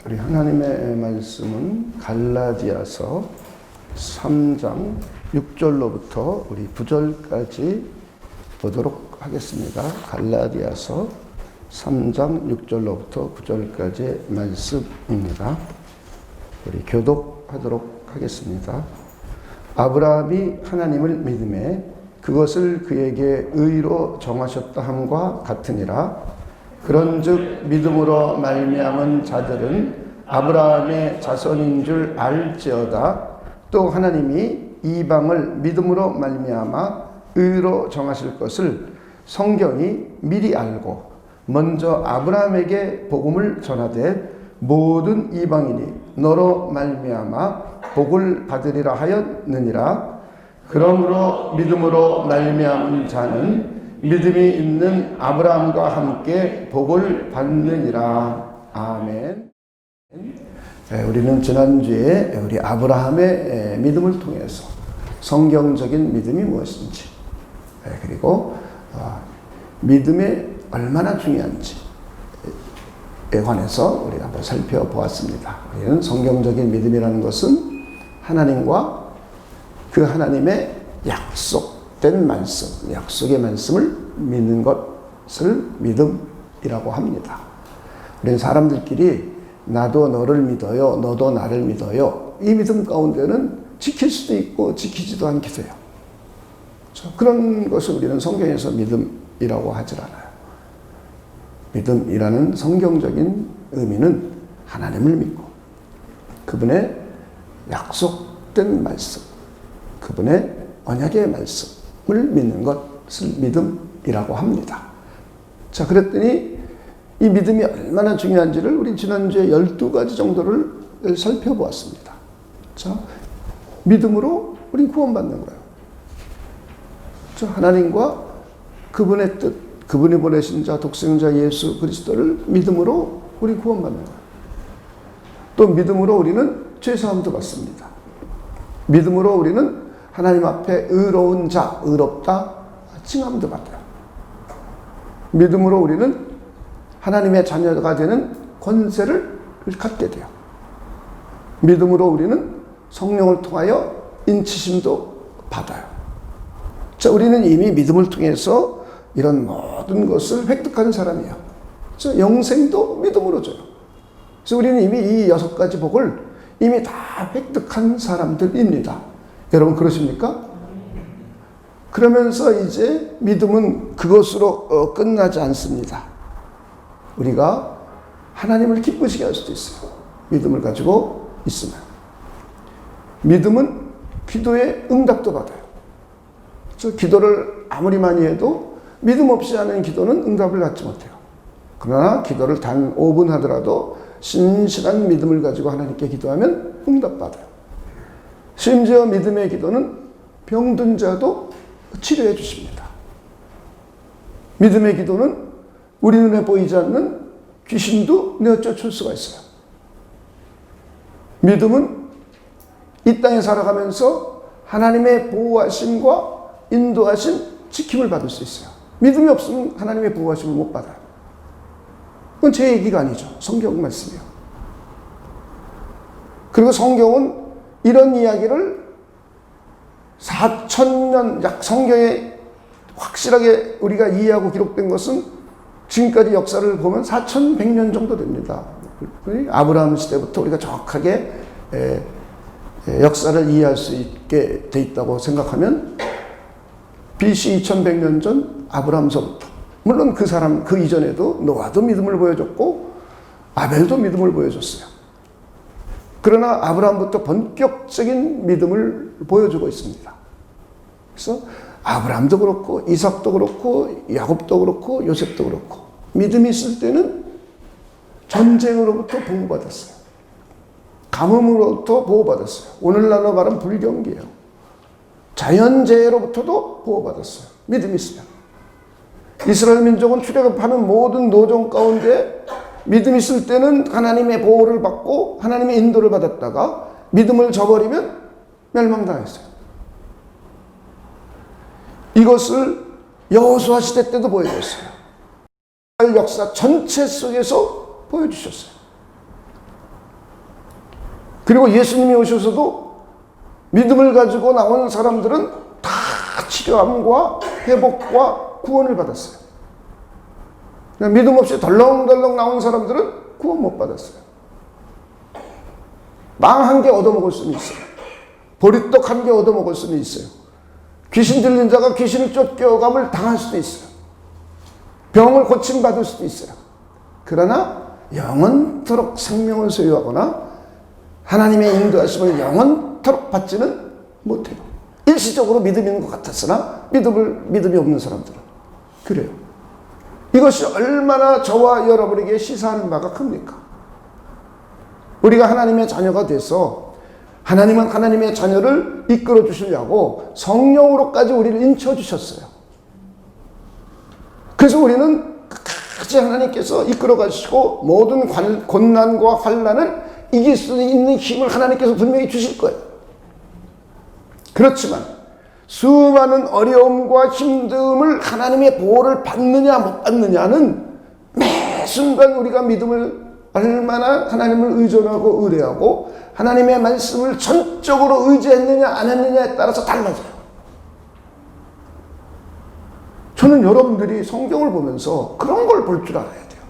우리 하나님의 말씀은 갈라디아서 3장 6절로부터 우리 9절까지 보도록 하겠습니다. 갈라디아서 3장 6절로부터 9절까지의 말씀입니다. 우리 교독하도록 하겠습니다. 아브라함이 하나님을 믿음에 그것을 그에게 의로 정하셨다 함과 같으니라. 그런즉 믿음으로 말미암은 자들은 아브라함의 자손인 줄 알지어다. 또 하나님이 이방을 믿음으로 말미암아 의로 정하실 것을 성경이 미리 알고 먼저 아브라함에게 복음을 전하되 모든 이방인이 너로 말미암아 복을 받으리라 하였느니라. 그러므로 믿음으로 말미암은 자는 믿음이 있는 아브라함과 함께 복을 받느니라. 아멘. 우리는 지난주에 우리 아브라함의 믿음을 통해서 성경적인 믿음이 무엇인지, 그리고 믿음이 얼마나 중요한지에 관해서 우리가 한번 살펴보았습니다. 우리는 성경적인 믿음이라는 것은 하나님과 그 하나님의 약속된 말씀, 약속의 말씀을 믿는 것을 믿음이라고 합니다. 우리는 사람들끼리 나도 너를 믿어요, 너도 나를 믿어요. 이 믿음 가운데는 지킬 수도 있고 지키지도 않기도 해요. 그런 것을 우리는 성경에서 믿음이라고 하질 않아요. 믿음이라는 성경적인 의미는 하나님을 믿고 그분의 약속된 말씀, 그분의 언약의 말씀을 믿는 것을 믿음이라고 합니다. 자, 그랬더니 이 믿음이 얼마나 중요한지를 우리 지난주에 12가지 정도를 살펴보았습니다. 자, 믿음으로 우린 구원받는 거예요. 자, 하나님과 그분의 뜻, 그분이 보내신 자, 독생자 예수 그리스도를 믿음으로 우리 구원받는 거예요. 또 믿음으로 우리는 죄사함도 받습니다. 믿음으로 우리는 하나님 앞에 의로운 자, 의롭다 칭함도 받아요. 믿음으로 우리는 하나님의 자녀가 되는 권세를 갖게 돼요. 믿음으로 우리는 성령을 통하여 인치심도 받아요. 자, 우리는 이미 믿음을 통해서 이런 모든 것을 획득하는 사람이에요. 자, 영생도 믿음으로 줘요. 그래서 우리는 이미 이 6가지 복을 이미 다 획득한 사람들입니다. 여러분 그러십니까? 그러면서 이제 믿음은 그것으로 끝나지 않습니다. 우리가 하나님을 기쁘시게 할 수도 있어요. 믿음을 가지고 있으면. 믿음은 기도에 응답도 받아요. 기도를 아무리 많이 해도 믿음 없이 하는 기도는 응답을 받지 못해요. 그러나 기도를 단 5분 하더라도 신실한 믿음을 가지고 하나님께 기도하면 응답받아요. 심지어 믿음의 기도는 병든 자도 치료해 주십니다. 믿음의 기도는 우리 눈에 보이지 않는 귀신도 내어쫓을 수가 있어요. 믿음은 이 땅에 살아가면서 하나님의 보호하심과 인도하심, 지킴을 받을 수 있어요. 믿음이 없으면 하나님의 보호하심을 못 받아요. 그건 제 얘기가 아니죠. 성경 말씀이에요. 그리고 성경은 이런 이야기를 4,000년, 약 성경에 확실하게 우리가 이해하고 기록된 것은 지금까지 역사를 보면 4,100년 정도 됩니다. 아브라함 시대부터 우리가 정확하게 역사를 이해할 수 있게 돼 있다고 생각하면 BC 2100년 전 아브라함서부터, 물론 그 사람 그 이전에도 노아도 믿음을 보여줬고 아벨도 믿음을 보여줬어요. 그러나 아브라함부터 본격적인 믿음을 보여주고 있습니다. 그래서 아브라함도 그렇고 이삭도 그렇고 야곱도 그렇고 요셉도 그렇고 믿음이 있을 때는 전쟁으로부터 보호받았어요. 가뭄으로부터 보호받았어요. 오늘날로 말하면 불경기예요. 자연재해로부터도 보호받았어요. 믿음이 있으면. 이스라엘 민족은 출애굽하는 모든 노정 가운데 믿음이 있을 때는 하나님의 보호를 받고 하나님의 인도를 받았다가 믿음을 저버리면 멸망당했어요. 이것을 여호수아 시대 때도 보여줬어요. 역사 전체 속에서 보여주셨어요. 그리고 예수님이 오셔서도 믿음을 가지고 나온 사람들은 다 치료함과 회복과 구원을 받았어요. 믿음 없이 덜렁덜렁 나온 사람들은 구원 못 받았어요. 빵 한 개 얻어먹을 수는 있어요. 보리떡 한 개 얻어먹을 수는 있어요. 귀신 들린 자가 귀신을 쫓겨감을 당할 수도 있어요. 병을 고침받을 수도 있어요. 그러나 영원토록 생명을 소유하거나 하나님의 인도하심을 영원토록 받지는 못해요. 일시적으로 믿음이 있는 것 같았으나 믿음이 없는 사람들은 그래요. 이것이 얼마나 저와 여러분에게 시사하는 바가 큽니까? 우리가 하나님의 자녀가 돼서 하나님은 하나님의 자녀를 이끌어 주시려고 성령으로까지 우리를 인쳐 주셨어요. 그래서 우리는 끝까지 하나님께서 이끌어 가시고 모든 고난과 환난을 이길 수 있는 힘을 하나님께서 분명히 주실 거예요. 그렇지만 수많은 어려움과 힘듦을 하나님의 보호를 받느냐 못 받느냐는 매 순간 우리가 믿음을 얼마나 하나님을 의존하고 의뢰하고 하나님의 말씀을 전적으로 의지했느냐 안 했느냐에 따라서 달라져요. 저는 여러분들이 성경을 보면서 그런 걸 볼 줄 알아야 돼요.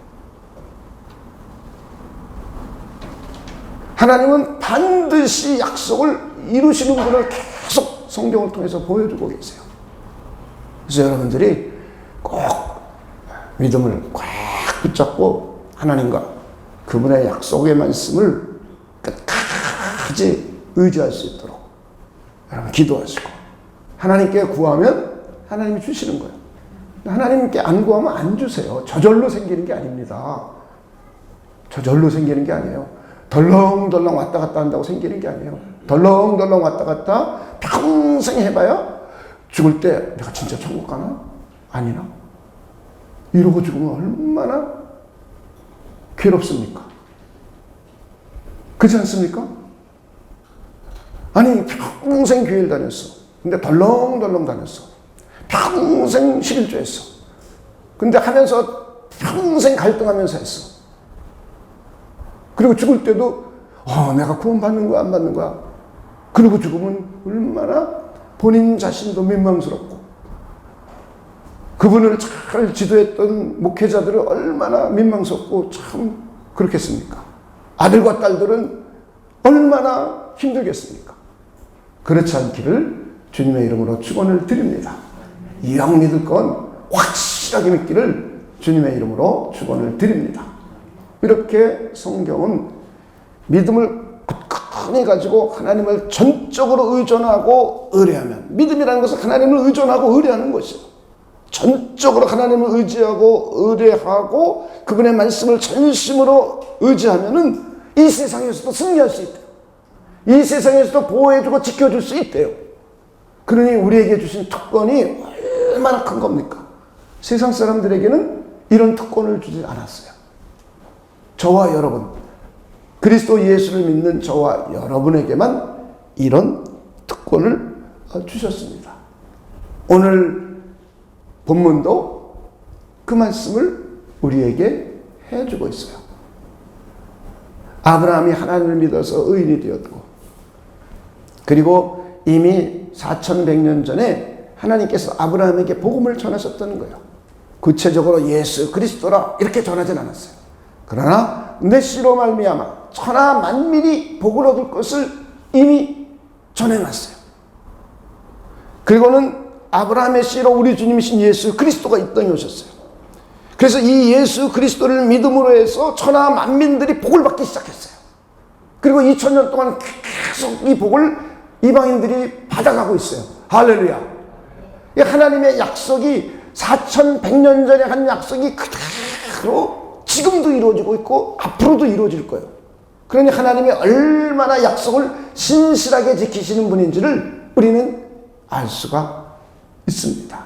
하나님은 반드시 약속을 이루시는 분을 계속 성경을 통해서 보여주고 계세요. 그래서 여러분들이 꼭 믿음을 꽉 붙잡고 하나님과 그분의 약속의 말씀을 끝까지 의지할 수 있도록 여러분 기도하시고 하나님께 구하면 하나님이 주시는 거예요. 하나님께 안 구하면 안 주세요. 저절로 생기는 게 아닙니다. 저절로 생기는 게 아니에요. 덜렁덜렁 왔다 갔다 한다고 생기는 게 아니에요. 덜렁덜렁 왔다 갔다 평생 해봐야 죽을 때 내가 진짜 천국 가나? 아니나? 이러고 죽으면 얼마나 괴롭습니까? 그렇지 않습니까? 아니 평생 교회를 다녔어. 근데 덜렁덜렁 다녔어. 평생 11조 했어. 근데 하면서 평생 갈등하면서 했어. 그리고 죽을 때도 내가 구원 받는 거야 안 받는 거야. 그리고 죽으면 얼마나 본인 자신도 민망스럽고 그분을 잘 지도했던 목회자들은 얼마나 민망스럽고 참 그렇겠습니까? 아들과 딸들은 얼마나 힘들겠습니까? 그렇지 않기를 주님의 이름으로 축원을 드립니다. 영 믿을 건 확실하게 믿기를 주님의 이름으로 축원을 드립니다. 이렇게 성경은 믿음을 굳건히 가지고 하나님을 전적으로 의존하고 의뢰하면, 믿음이라는 것은 하나님을 의존하고 의뢰하는 것이에요. 전적으로 하나님을 의지하고 의뢰하고 그분의 말씀을 전심으로 의지하면은 이 세상에서도 승리할 수 있대요. 이 세상에서도 보호해주고 지켜줄 수 있대요. 그러니 우리에게 주신 특권이 얼마나 큰 겁니까? 세상 사람들에게는 이런 특권을 주지 않았어요. 저와 여러분, 그리스도 예수를 믿는 저와 여러분에게만 이런 특권을 주셨습니다. 오늘 본문도 그 말씀을 우리에게 해주고 있어요. 아브라함이 하나님을 믿어서 의인이 되었고, 그리고 이미 4100년 전에 하나님께서 아브라함에게 복음을 전하셨다는 거예요. 구체적으로 예수 그리스도라 이렇게 전하진 않았어요. 그러나 내 씨로 말미암아 천하 만민이 복을 얻을 것을 이미 전해놨어요. 그리고는 아브라함의 씨로 우리 주님이신 예수 그리스도가 이 땅에 오셨어요. 그래서 이 예수 그리스도를 믿음으로 해서 천하 만민들이 복을 받기 시작했어요. 그리고 2000년 동안 계속 이 복을 이방인들이 받아가고 있어요. 할렐루야. 하나님의 약속이 4100년 전에 한 약속이 그대로 지금도 이루어지고 있고 앞으로도 이루어질 거예요. 그러니 하나님이 얼마나 약속을 신실하게 지키시는 분인지를 우리는 알 수가 있습니다.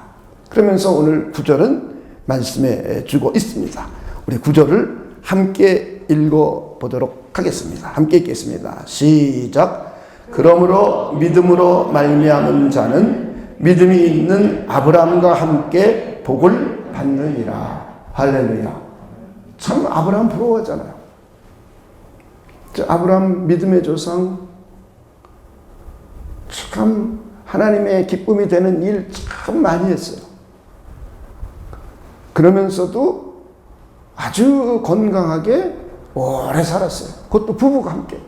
그러면서 오늘 구절은 말씀해 주고 있습니다. 우리 구절을 함께 읽어보도록 하겠습니다. 함께 읽겠습니다. 시작. 그러므로 믿음으로 말미암은 자는 믿음이 있는 아브라함과 함께 복을 받느니라. 할렐루야. 참 아브라함 부러워하잖아요. 아브라함 믿음의 조상, 참 하나님의 기쁨이 되는 일 참 많이 했어요. 그러면서도 아주 건강하게 오래 살았어요. 그것도 부부가 함께.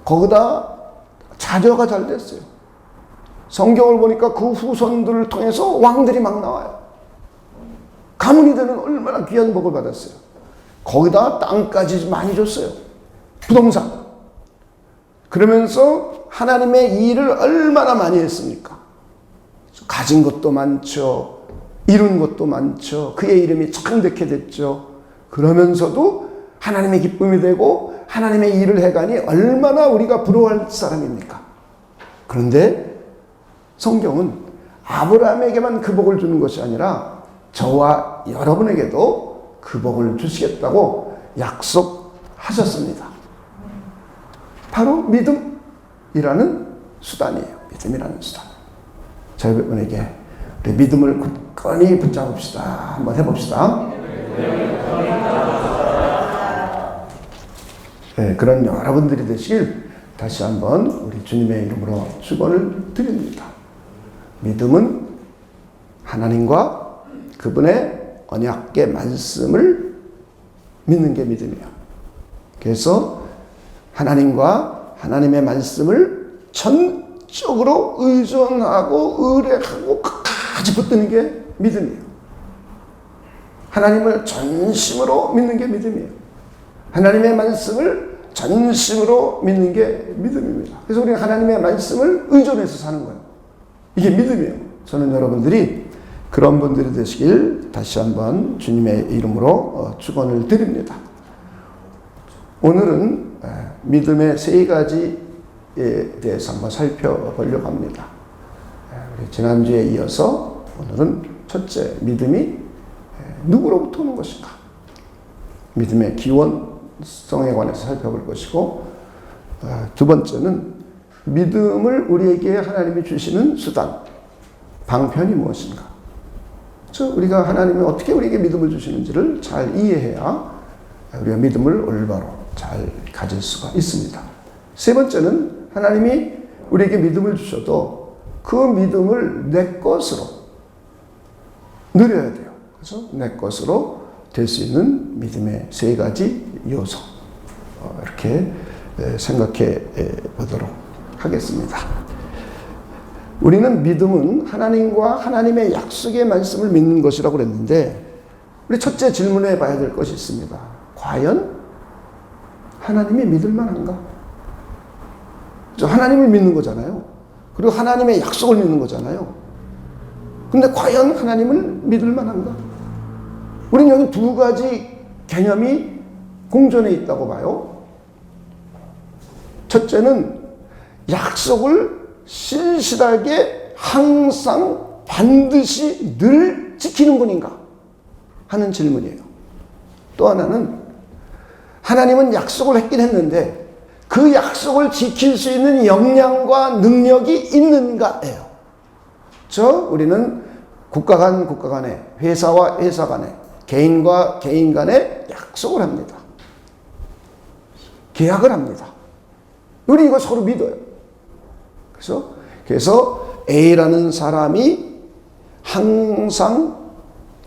거기다 자녀가 잘 됐어요. 성경을 보니까 그 후손들을 통해서 왕들이 막 나와요. 가문이 되는 얼마나 귀한 복을 받았어요. 거기다 땅까지 많이 줬어요. 부동산. 그러면서 하나님의 일을 얼마나 많이 했습니까? 가진 것도 많죠. 이룬 것도 많죠. 그의 이름이 창대케 됐죠. 그러면서도 하나님의 기쁨이 되고 하나님의 일을 해가니 얼마나 우리가 부러워할 사람입니까? 그런데 성경은 아브라함에게만 그 복을 주는 것이 아니라 저와 여러분에게도 그 복을 주시겠다고 약속하셨습니다. 바로 믿음이라는 수단이에요. 믿음이라는 수단. 저 여러분에게 우리 믿음을 굳건히 붙잡읍시다. 한번 해봅시다. 네, 그런 여러분들이 되시길 다시 한번 우리 주님의 이름으로 축원을 드립니다. 믿음은 하나님과 그분의 언약의 말씀을 믿는 게 믿음이에요. 그래서 하나님과 하나님의 말씀을 전적으로 의존하고 의뢰하고 끝까지 붙드는 게 믿음이에요. 하나님을 전심으로 믿는 게 믿음이에요. 하나님의 말씀을 전심으로 믿는 게 믿음입니다. 그래서 우리는 하나님의 말씀을 의존해서 사는 거예요. 이게 믿음이에요. 저는 여러분들이 그런 분들이 되시길 다시 한번 주님의 이름으로 축원을 드립니다. 오늘은 믿음의 세 가지에 대해서 한번 살펴보려고 합니다. 우리 지난주에 이어서 오늘은 첫째, 믿음이 누구로부터 오는 것인가? 믿음의 기원성에 관해서 살펴볼 것이고, 두 번째는 믿음을 우리에게 하나님이 주시는 수단, 방편이 무엇인가? 우리가 하나님이 어떻게 우리에게 믿음을 주시는지를 잘 이해해야 우리가 믿음을 올바로 잘 가질 수가 있습니다. 세 번째는 하나님이 우리에게 믿음을 주셔도 그 믿음을 내 것으로 누려야 돼요. 그래서 내 것으로 될 수 있는 믿음의 세 가지 요소, 이렇게 생각해 보도록 하겠습니다. 우리는 믿음은 하나님과 하나님의 약속의 말씀을 믿는 것이라고 그랬는데, 우리 첫째 질문해 봐야 될 것이 있습니다. 과연 하나님이 믿을 만한가? 하나님을 믿는 거잖아요. 그리고 하나님의 약속을 믿는 거잖아요. 근데 과연 하나님을 믿을 만한가? 우리는 여기 두 가지 개념이 공존해 있다고 봐요. 첫째는 약속을 신실하게 항상 반드시 늘 지키는 분인가 하는 질문이에요. 또 하나는 하나님은 약속을 했긴 했는데 그 약속을 지킬 수 있는 역량과 능력이 있는가예요. 우리는 국가 간에, 회사와 회사 간에, 개인과 개인 간에 약속을 합니다. 계약을 합니다. 우리 이거 서로 믿어요. 그래서 A라는 사람이 항상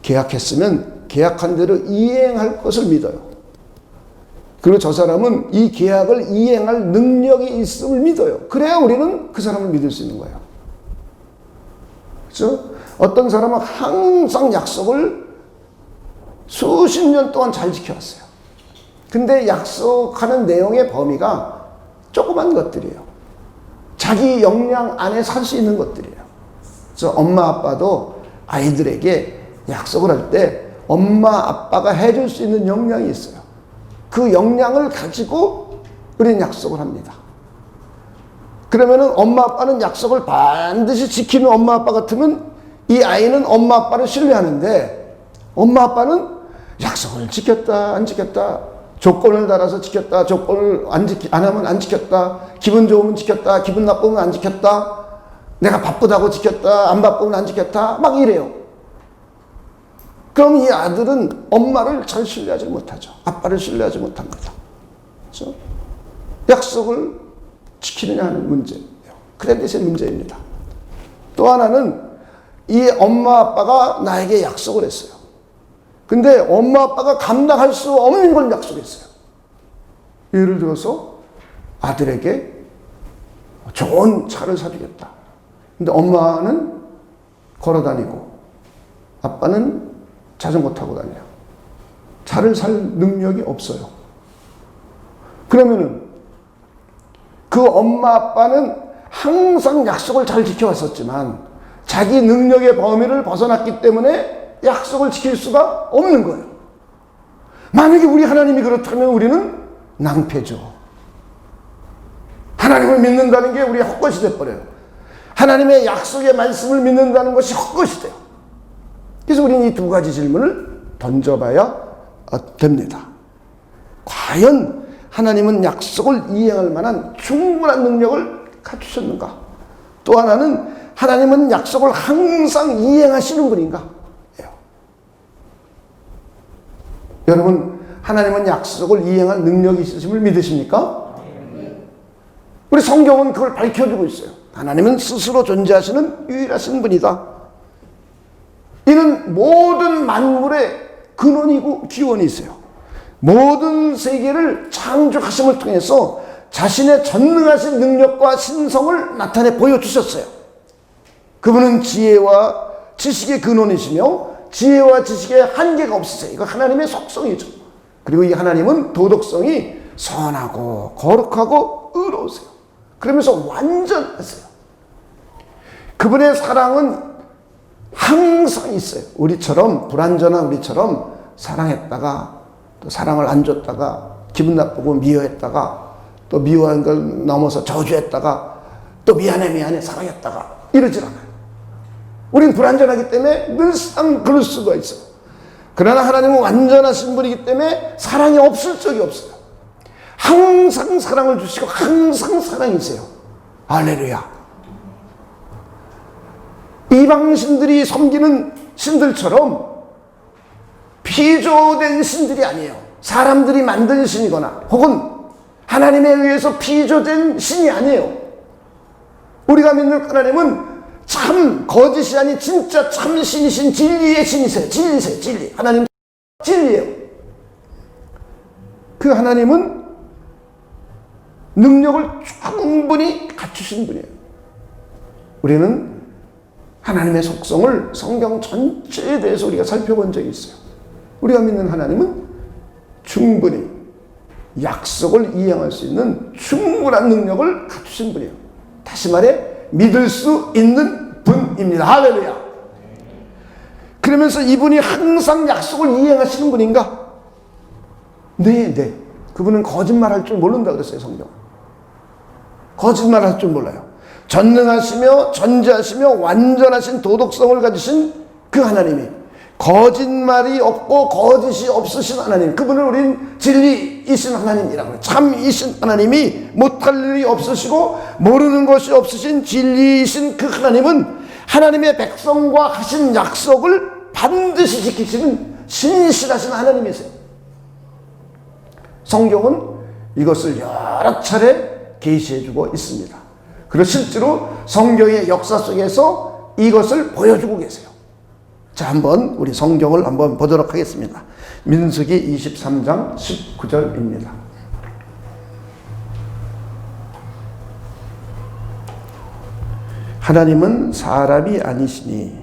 계약했으면 계약한 대로 이행할 것을 믿어요. 그리고 저 사람은 이 계약을 이행할 능력이 있음을 믿어요. 그래야 우리는 그 사람을 믿을 수 있는 거예요. 그렇죠? 어떤 사람은 항상 약속을 수십 년 동안 잘 지켜왔어요. 근데 약속하는 내용의 범위가 조그만 것들이에요. 자기 역량 안에 살 수 있는 것들이에요. 그래서 엄마 아빠도 아이들에게 약속을 할 때 엄마 아빠가 해줄 수 있는 역량이 있어요. 그 역량을 가지고 우리는 약속을 합니다. 그러면은 엄마 아빠는 약속을 반드시 지키는 엄마 아빠 같으면 이 아이는 엄마 아빠를 신뢰하는데, 엄마 아빠는 약속을 지켰다 안 지켰다, 조건을 달아서 지켰다, 조건을 안 하면 안 지켰다, 기분 좋으면 지켰다, 기분 나쁘면 안 지켰다, 내가 바쁘다고 지켰다, 안 바쁘면 안 지켰다, 막 이래요. 그럼 이 아들은 엄마를 잘 신뢰하지 못하죠. 아빠를 신뢰하지 못합니다. 그렇죠? 약속을 지키느냐 하는 문제예요. 크레딧의 문제입니다. 또 하나는 이 엄마 아빠가 나에게 약속을 했어요. 근데 엄마 아빠가 감당할 수 없는 걸 약속했어요. 예를 들어서 아들에게 좋은 차를 사주겠다. 근데 엄마는 걸어다니고 아빠는 자전거 타고 다녀요. 차를 살 능력이 없어요. 그러면은 그 엄마 아빠는 항상 약속을 잘 지켜왔었지만 자기 능력의 범위를 벗어났기 때문에 약속을 지킬 수가 없는 거예요. 만약에 우리 하나님이 그렇다면 우리는 낭패죠. 하나님을 믿는다는 게 우리의 헛것이 돼버려요. 하나님의 약속의 말씀을 믿는다는 것이 헛것이 돼요. 그래서 우리는 이 두 가지 질문을 던져봐야 됩니다. 과연 하나님은 약속을 이행할 만한 충분한 능력을 갖추셨는가? 또 하나는 하나님은 약속을 항상 이행하시는 분인가? 여러분, 하나님은 약속을 이행할 능력이 있으심을 믿으십니까? 우리 성경은 그걸 밝혀주고 있어요. 하나님은 스스로 존재하시는 유일하신 분이다. 이는 모든 만물의 근원이고 기원이세요. 모든 세계를 창조하심을 통해서 자신의 전능하신 능력과 신성을 나타내 보여주셨어요. 그분은 지혜와 지식의 근원이시며 지혜와 지식의 한계가 없으세요. 이거 하나님의 속성이죠. 그리고 이 하나님은 도덕성이 선하고 거룩하고 의로우세요. 그러면서 완전하세요. 그분의 사랑은 항상 있어요. 우리처럼 불완전한 우리처럼 사랑했다가 또 사랑을 안 줬다가 기분 나쁘고 미워했다가 또 미워한 걸 넘어서 저주했다가 또 미안해 사랑했다가 이러질 않아요. 우린 불완전하기 때문에 늘상 그럴 수가 있어요. 그러나 하나님은 완전하신 분이기 때문에 사랑이 없을 적이 없어요. 항상 사랑을 주시고 항상 사랑이세요. 할렐루야. 이방신들이 섬기는 신들처럼 피조된 신들이 아니에요. 사람들이 만든 신이거나 혹은 하나님에 의해서 피조된 신이 아니에요. 우리가 믿는 하나님은 참 거짓이 아닌 진짜 참 신이신 진리의 신이세요. 진리세요. 진리. 하나님 진리예요. 그 하나님은 능력을 충분히 갖추신 분이에요. 우리는 하나님의 속성을 성경 전체에 대해서 우리가 살펴본 적이 있어요. 우리가 믿는 하나님은 충분히 약속을 이행할 수 있는 충분한 능력을 갖추신 분이에요. 다시 말해 믿을 수 있는 분입니다. 할렐루야. 그러면서 이분이 항상 약속을 이행하시는 분인가? 네. 그분은 거짓말할 줄 모른다 그랬어요, 성경. 거짓말할 줄 몰라요. 전능하시며 전지하시며 완전하신 도덕성을 가지신 그 하나님이 거짓말이 없고 거짓이 없으신 하나님, 그분을 우린 진리이신 하나님이라고 해요. 참이신 하나님이 못할 일이 없으시고 모르는 것이 없으신 진리이신 그 하나님은 하나님의 백성과 하신 약속을 반드시 지키시는 신실하신 하나님이세요. 성경은 이것을 여러 차례 계시해주고 있습니다. 그리고 실제로 성경의 역사 속에서 이것을 보여주고 계세요. 자, 한번 우리 성경을 한번 보도록 하겠습니다. 민수기 23장 19절입니다. 하나님은 사람이 아니시니,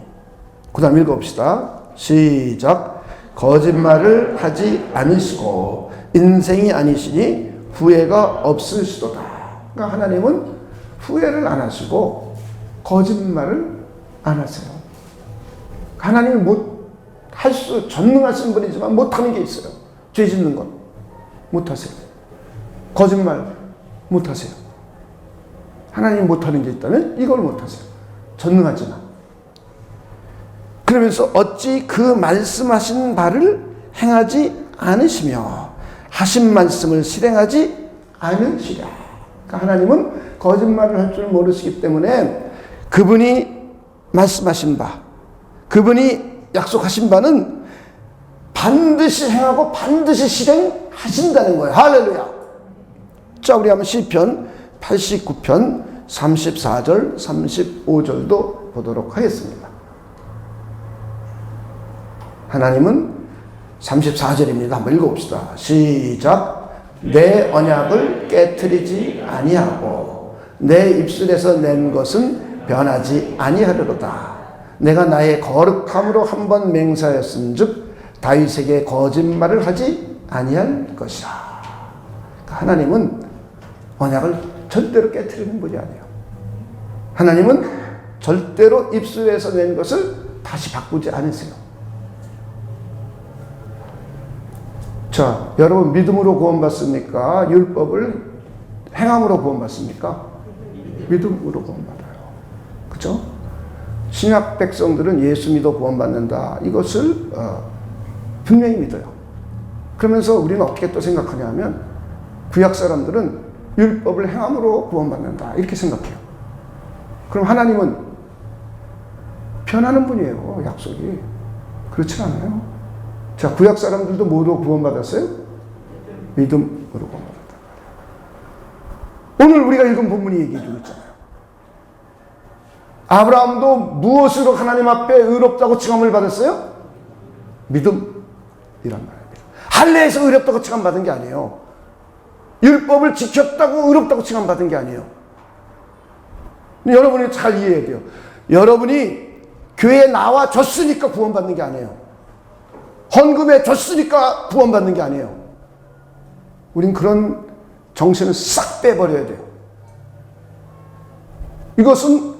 그 다음 읽어봅시다. 시작. 거짓말을 하지 않으시고 인생이 아니시니 후회가 없으시도다. 그러니까 하나님은 후회를 안 하시고 거짓말을 안 하세요. 하나님은 전능하신 분이지만 못하는 게 있어요. 죄 짓는 것 못하세요. 거짓말 못하세요. 하나님 못하는 게 있다면 이걸 못하세요. 전능하지만. 그러면서 어찌 그 말씀하신 바를 행하지 않으시며 하신 말씀을 실행하지 않으시랴. 그러니까 하나님은 거짓말을 할 줄 모르시기 때문에 그분이 말씀하신 바, 그분이 약속하신 바는 반드시 행하고 반드시 실행하신다는 거예요. 할렐루야. 자, 우리 한번 시편 89편 34절, 35절도 보도록 하겠습니다. 하나님은 34절입니다. 한번 읽어봅시다. 시작. 내 언약을 깨트리지 아니하고 내 입술에서 낸 것은 변하지 아니하리로다. 내가 나의 거룩함으로 한번 맹세하였음즉 다윗에게 거짓말을 하지 아니할 것이라. 하나님은 언약을 절대로 깨트리는 분이 아니에요. 하나님은 절대로 입술에서 낸 것을 다시 바꾸지 않으세요. 자, 여러분 믿음으로 구원받습니까? 율법을 행함으로 구원받습니까? 믿음으로 구원받아요. 그렇죠? 신약 백성들은 예수 믿어 구원받는다. 이것을 분명히 믿어요. 그러면서 우리는 어떻게 또 생각하냐면 구약 사람들은 율법을 행함으로 구원받는다. 이렇게 생각해요. 그럼 하나님은 변하는 분이에요. 약속이. 그렇지 않아요. 자, 구약 사람들도 뭐로 구원받았어요? 믿음으로 구원받았다. 오늘 우리가 읽은 본문이 얘기해주고 있잖아요. 아브라함도 무엇으로 하나님 앞에 의롭다고 칭함을 받았어요? 믿음이란 말입니다. 할례에서 의롭다고 칭함받은 게 아니에요. 율법을 지켰다고 의롭다고 칭함받은 게 아니에요. 여러분이 잘 이해해야 돼요. 여러분이 교회에 나와줬으니까 구원받는 게 아니에요. 헌금해 줬으니까 구원받는 게 아니에요. 우린 그런 정신을 싹 빼버려야 돼요. 이것은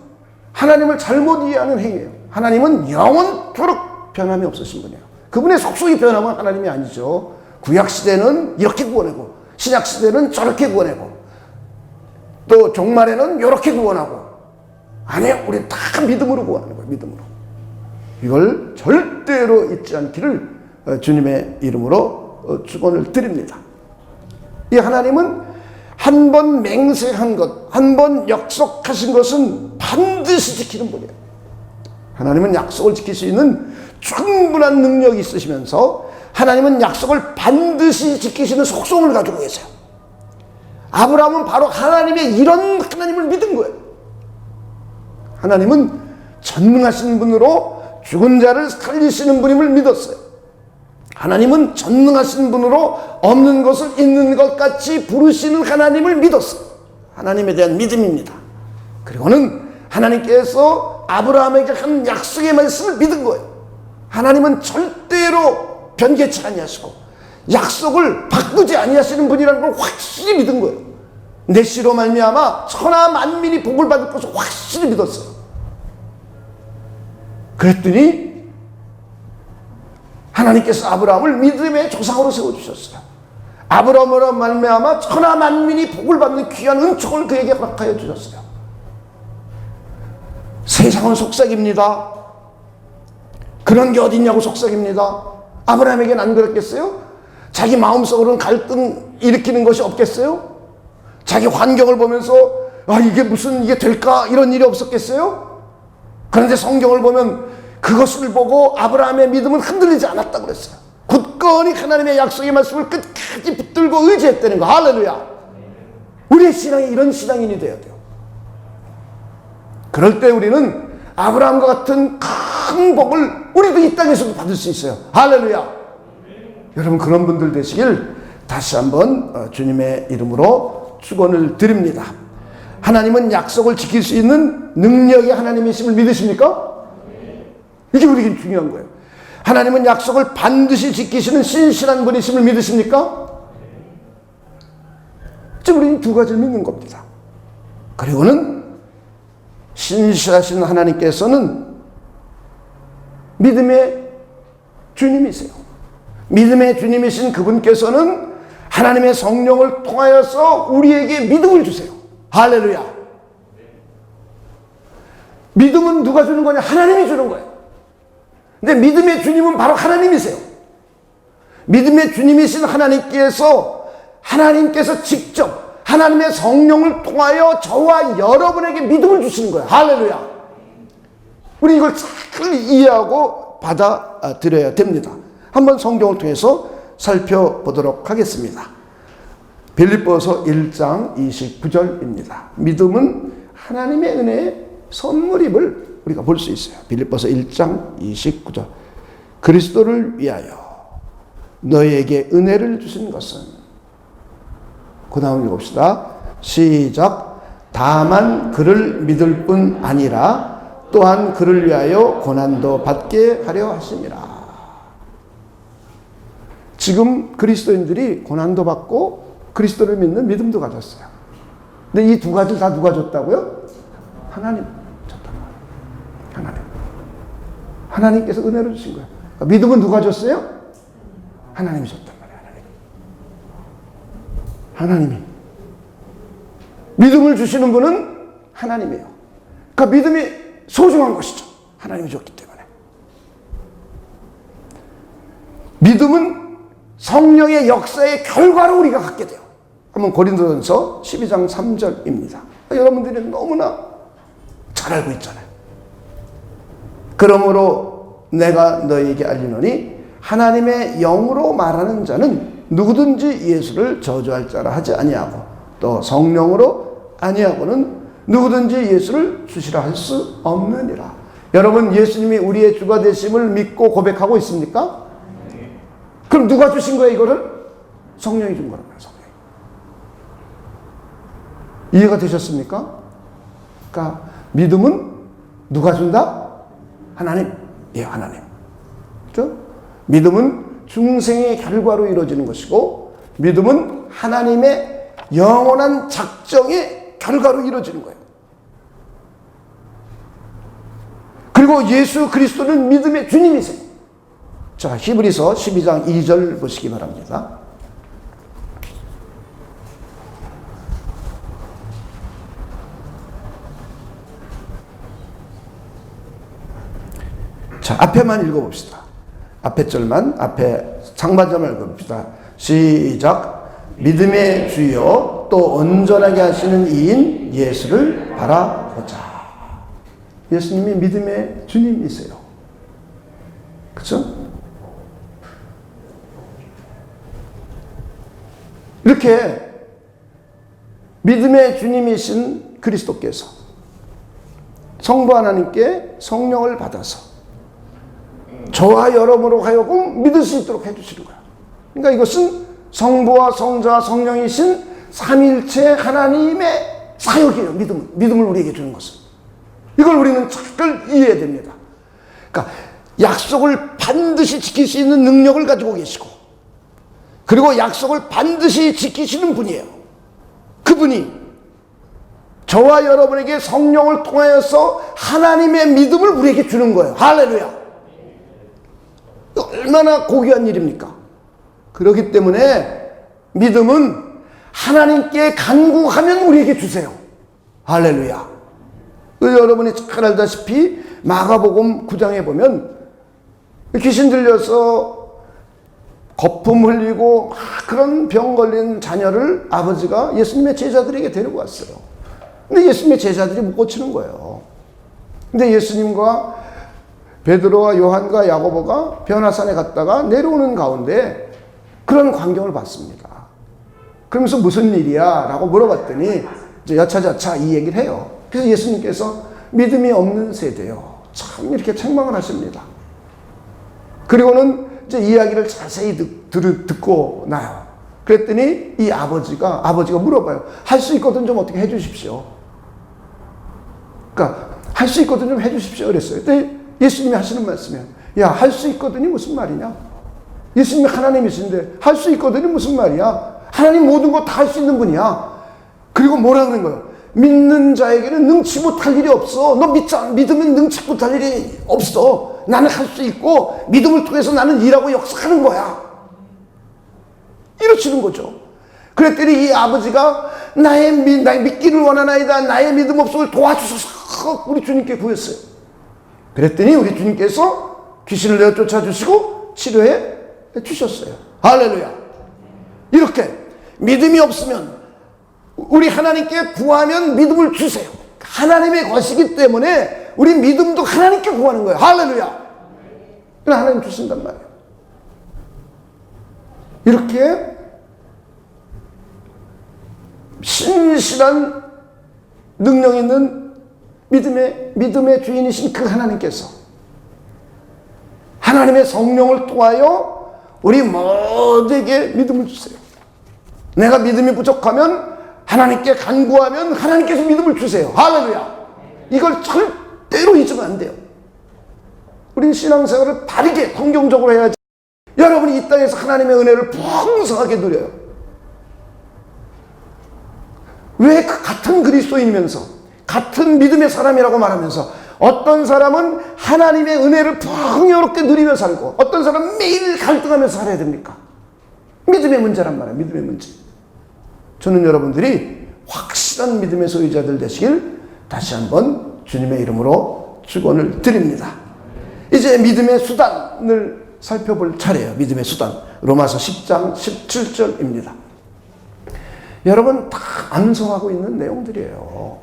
하나님을 잘못 이해하는 행위예요. 하나님은 영원토록 변함이 없으신 분이에요. 그분의 속속이 변하면 하나님이 아니죠. 구약시대는 이렇게 구원하고 신약시대는 저렇게 구원하고 또 종말에는 이렇게 구원하고 아니에요. 우리 다 믿음으로 구원하는 거예요. 믿음으로. 이걸 절대로 잊지 않기를 주님의 이름으로 축원을 드립니다. 이 하나님은 한 번 맹세한 것, 한 번 약속하신 것은 반드시 지키는 분이에요. 하나님은 약속을 지킬 수 있는 충분한 능력이 있으시면서 하나님은 약속을 반드시 지키시는 속성을 가지고 계세요. 아브라함은 바로 하나님의 이런 하나님을 믿은 거예요. 하나님은 전능하신 분으로 죽은 자를 살리시는 분임을 믿었어요. 하나님은 전능하신 분으로 없는 것을 있는 것 같이 부르시는 하나님을 믿었어요. 하나님에 대한 믿음입니다. 그리고는 하나님께서 아브라함에게 한 약속의 말씀을 믿은 거예요. 하나님은 절대로 변개치 아니하시고 약속을 바꾸지 아니하시는 분이라는 걸 확실히 믿은 거예요. 내 씨로 말미암아 천하 만민이 복을 받을 것을 확실히 믿었어요. 그랬더니 하나님께서 아브라함을 믿음의 조상으로 세워주셨어요. 아브라함으로 말미암아 천하 만민이 복을 받는 귀한 은총을 그에게 허락하여 주셨어요. 세상은 속삭입니다. 그런 게 어딨냐고 속삭입니다. 아브라함에게는 안 그랬겠어요? 자기 마음속으로는 갈등 일으키는 것이 없겠어요? 자기 환경을 보면서 이게 무슨 이게 될까? 이런 일이 없었겠어요? 그런데 성경을 보면 그것을 보고 아브라함의 믿음은 흔들리지 않았다고 그랬어요. 굳건히 하나님의 약속의 말씀을 끝까지 붙들고 의지했다는 거. 할렐루야. 우리의 신앙이 이런 신앙인이 되어야 돼요. 그럴 때 우리는 아브라함과 같은 큰 복을 우리도 이 땅에서도 받을 수 있어요. 할렐루야. 여러분 그런 분들 되시길 다시 한번 주님의 이름으로 축원을 드립니다. 하나님은 약속을 지킬 수 있는 능력이 하나님이심을 믿으십니까? 이게 우리에게 중요한 거예요. 하나님은 약속을 반드시 지키시는 신실한 분이심을 믿으십니까? 지금 우리는 두 가지를 믿는 겁니다. 그리고는 신실하신 하나님께서는 믿음의 주님이세요. 믿음의 주님이신 그분께서는 하나님의 성령을 통하여서 우리에게 믿음을 주세요. 할렐루야. 믿음은 누가 주는 거냐? 하나님이 주는 거예요. 근데 믿음의 주님은 바로 하나님이세요. 믿음의 주님이신 하나님께서 직접 하나님의 성령을 통하여 저와 여러분에게 믿음을 주시는 거예요. 할렐루야. 우리 이걸 잘 이해하고 받아들여야 됩니다. 한번 성경을 통해서 살펴보도록 하겠습니다. 빌립보서 1장 29절입니다. 믿음은 하나님의 은혜의 선물임을 우리가 볼 수 있어요. 빌립보서 1장 29절. 그리스도를 위하여 너희에게 은혜를 주신 것은, 그 다음 읽읍시다. 시작. 다만 그를 믿을 뿐 아니라 또한 그를 위하여 고난도 받게 하려 하심이라. 지금 그리스도인들이 고난도 받고 그리스도를 믿는 믿음도 가졌어요. 근데 이 두 가지 다 누가 줬다고요? 하나님 줬단 말이에요. 하나님. 하나님께서 은혜를 주신 거예요. 그러니까 믿음은 누가 줬어요? 하나님이 줬단 말이에요. 하나님이. 믿음을 주시는 분은 하나님이에요. 그러니까 믿음이 소중한 것이죠. 하나님이 줬기 때문에. 믿음은 성령의 역사의 결과로 우리가 갖게 돼요. 한번 고린도전서 12장 3절입니다. 여러분들이 너무나 잘 알고 있잖아요. 그러므로 내가 너희에게 알리노니 하나님의 영으로 말하는 자는 누구든지 예수를 저주할 자라 하지 아니하고 또 성령으로 아니하고는 누구든지 예수를 주시라 할 수 없느니라. 여러분, 예수님이 우리의 주가 되심을 믿고 고백하고 있습니까? 그럼 누가 주신 거예요, 이거를? 성령이 준 거란 말이에요, 성령이. 이해가 되셨습니까? 그러니까 믿음은 누가 준다? 하나님. 예, 하나님. 그렇죠? 믿음은 중생의 결과로 이루어지는 것이고, 믿음은 하나님의 영원한 작정의 결과로 이루어지는 거예요. 그리고 예수 그리스도는 믿음의 주님이세요. 자, 히브리서 12장 2절 보시기 바랍니다. 자, 앞에만 읽어봅시다. 앞에 절만, 앞에 상반절만 읽어봅시다. 시작. 믿음의 주여 또 온전하게 하시는 이인 예수를 바라보자. 예수님이 믿음의 주님이세요. 그렇죠? 이렇게 믿음의 주님이신 그리스도께서 성부 하나님께 성령을 받아서 저와 여러분으로 하여금 믿을 수 있도록 해주시는 거예요. 그러니까 이것은 성부와 성자와 성령이신 삼일체 하나님의 사역이에요. 믿음을 우리에게 주는 것은. 이걸 우리는 잘 이해해야 됩니다. 그러니까 약속을 반드시 지킬 수 있는 능력을 가지고 계시고, 그리고 약속을 반드시 지키시는 분이에요. 그분이 저와 여러분에게 성령을 통하여서 하나님의 믿음을 우리에게 주는 거예요. 할렐루야. 얼마나 고귀한 일입니까? 그렇기 때문에 믿음은 하나님께 간구하면 우리에게 주세요. 할렐루야. 여러분이 잘 알다시피 마가복음 9장에 보면 귀신 들려서 거품 흘리고 그런 병 걸린 자녀를 아버지가 예수님의 제자들에게 데리고 왔어요. 근데 예수님의 제자들이 못 고치는 거예요. 근데 예수님과 베드로와 요한과 야고보가 변화산에 갔다가 내려오는 가운데 그런 광경을 봤습니다. 그러면서 무슨 일이야? 라고 물어봤더니 이제 여차저차 이 얘기를 해요. 그래서 예수님께서 믿음이 없는 세대요. 참 이렇게 책망을 하십니다. 그리고는 이제 이야기를 자세히 듣고 나요. 그랬더니 이 아버지가 물어봐요. 할 수 있거든 좀 어떻게 해주십시오. 그러니까 할 수 있거든 좀 해주십시오 그랬어요. 근데 예수님이 하시는 말씀이에요. 야, 할 수 있거든이 무슨 말이냐? 예수님이 하나님이신데 할 수 있거든이 무슨 말이야? 하나님 모든 거 다 할 수 있는 분이야. 그리고 뭐라 그런 거예요? 믿는 자에게는 능치 못할 일이 없어. 너 믿으면 능치 못할 일이 없어. 나는 할 수 있고 믿음을 통해서 나는 일하고 역사하는 거야. 이러시는 거죠. 그랬더니 이 아버지가 나의 믿기를 원하나이다. 나의 믿음 없음을 도와주소서. 우리 주님께 구했어요. 그랬더니 우리 주님께서 귀신을 내어 쫓아주시고 치료해 주셨어요. 할렐루야. 이렇게 믿음이 없으면 우리 하나님께 구하면 믿음을 주세요. 하나님의 것이기 때문에 우리 믿음도 하나님께 구하는 거예요. 할렐루야. 하나님 주신단 말이에요. 이렇게 신실한 능력 있는 믿음의 주인이신 그 하나님께서 하나님의 성령을 통하여 우리 모두에게 믿음을 주세요. 내가 믿음이 부족하면 하나님께 간구하면 하나님께서 믿음을 주세요. 할렐루야. 이걸 절대로 잊으면 안 돼요. 우리는 신앙생활을 바르게 긍정적으로 해야지 여러분이 이 땅에서 하나님의 은혜를 풍성하게 누려요. 왜 같은 그리스도인이면서 같은 믿음의 사람이라고 말하면서 어떤 사람은 하나님의 은혜를 풍요롭게 누리며 살고 어떤 사람은 매일 갈등하면서 살아야 됩니까? 믿음의 문제란 말이에요. 믿음의 문제. 저는 여러분들이 확실한 믿음의 소유자들 되시길 다시 한번 주님의 이름으로 축원을 드립니다. 이제 믿음의 수단을 살펴볼 차례예요. 믿음의 수단. 로마서 10장 17절입니다. 여러분 다 암송하고 있는 내용들이에요.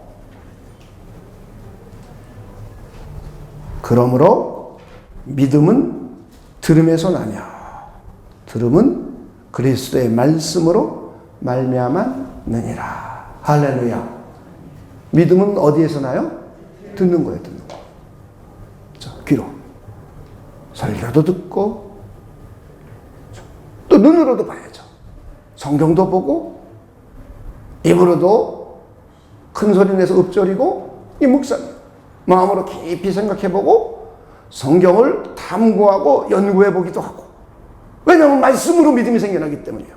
그러므로 믿음은 들음에서 나며 들음은 그리스도의 말씀으로 말미암았느니라. 할렐루야. 믿음은 어디에서 나요? 듣는 거예요. 듣는 거. 자, 귀로. 설교도 듣고 또 눈으로도 봐야죠. 성경도 보고 입으로도 큰 소리 내서 읊조리고 이 묵상 마음으로 깊이 생각해보고 성경을 탐구하고 연구해보기도 하고. 왜냐하면 말씀으로 믿음이 생겨나기 때문이에요.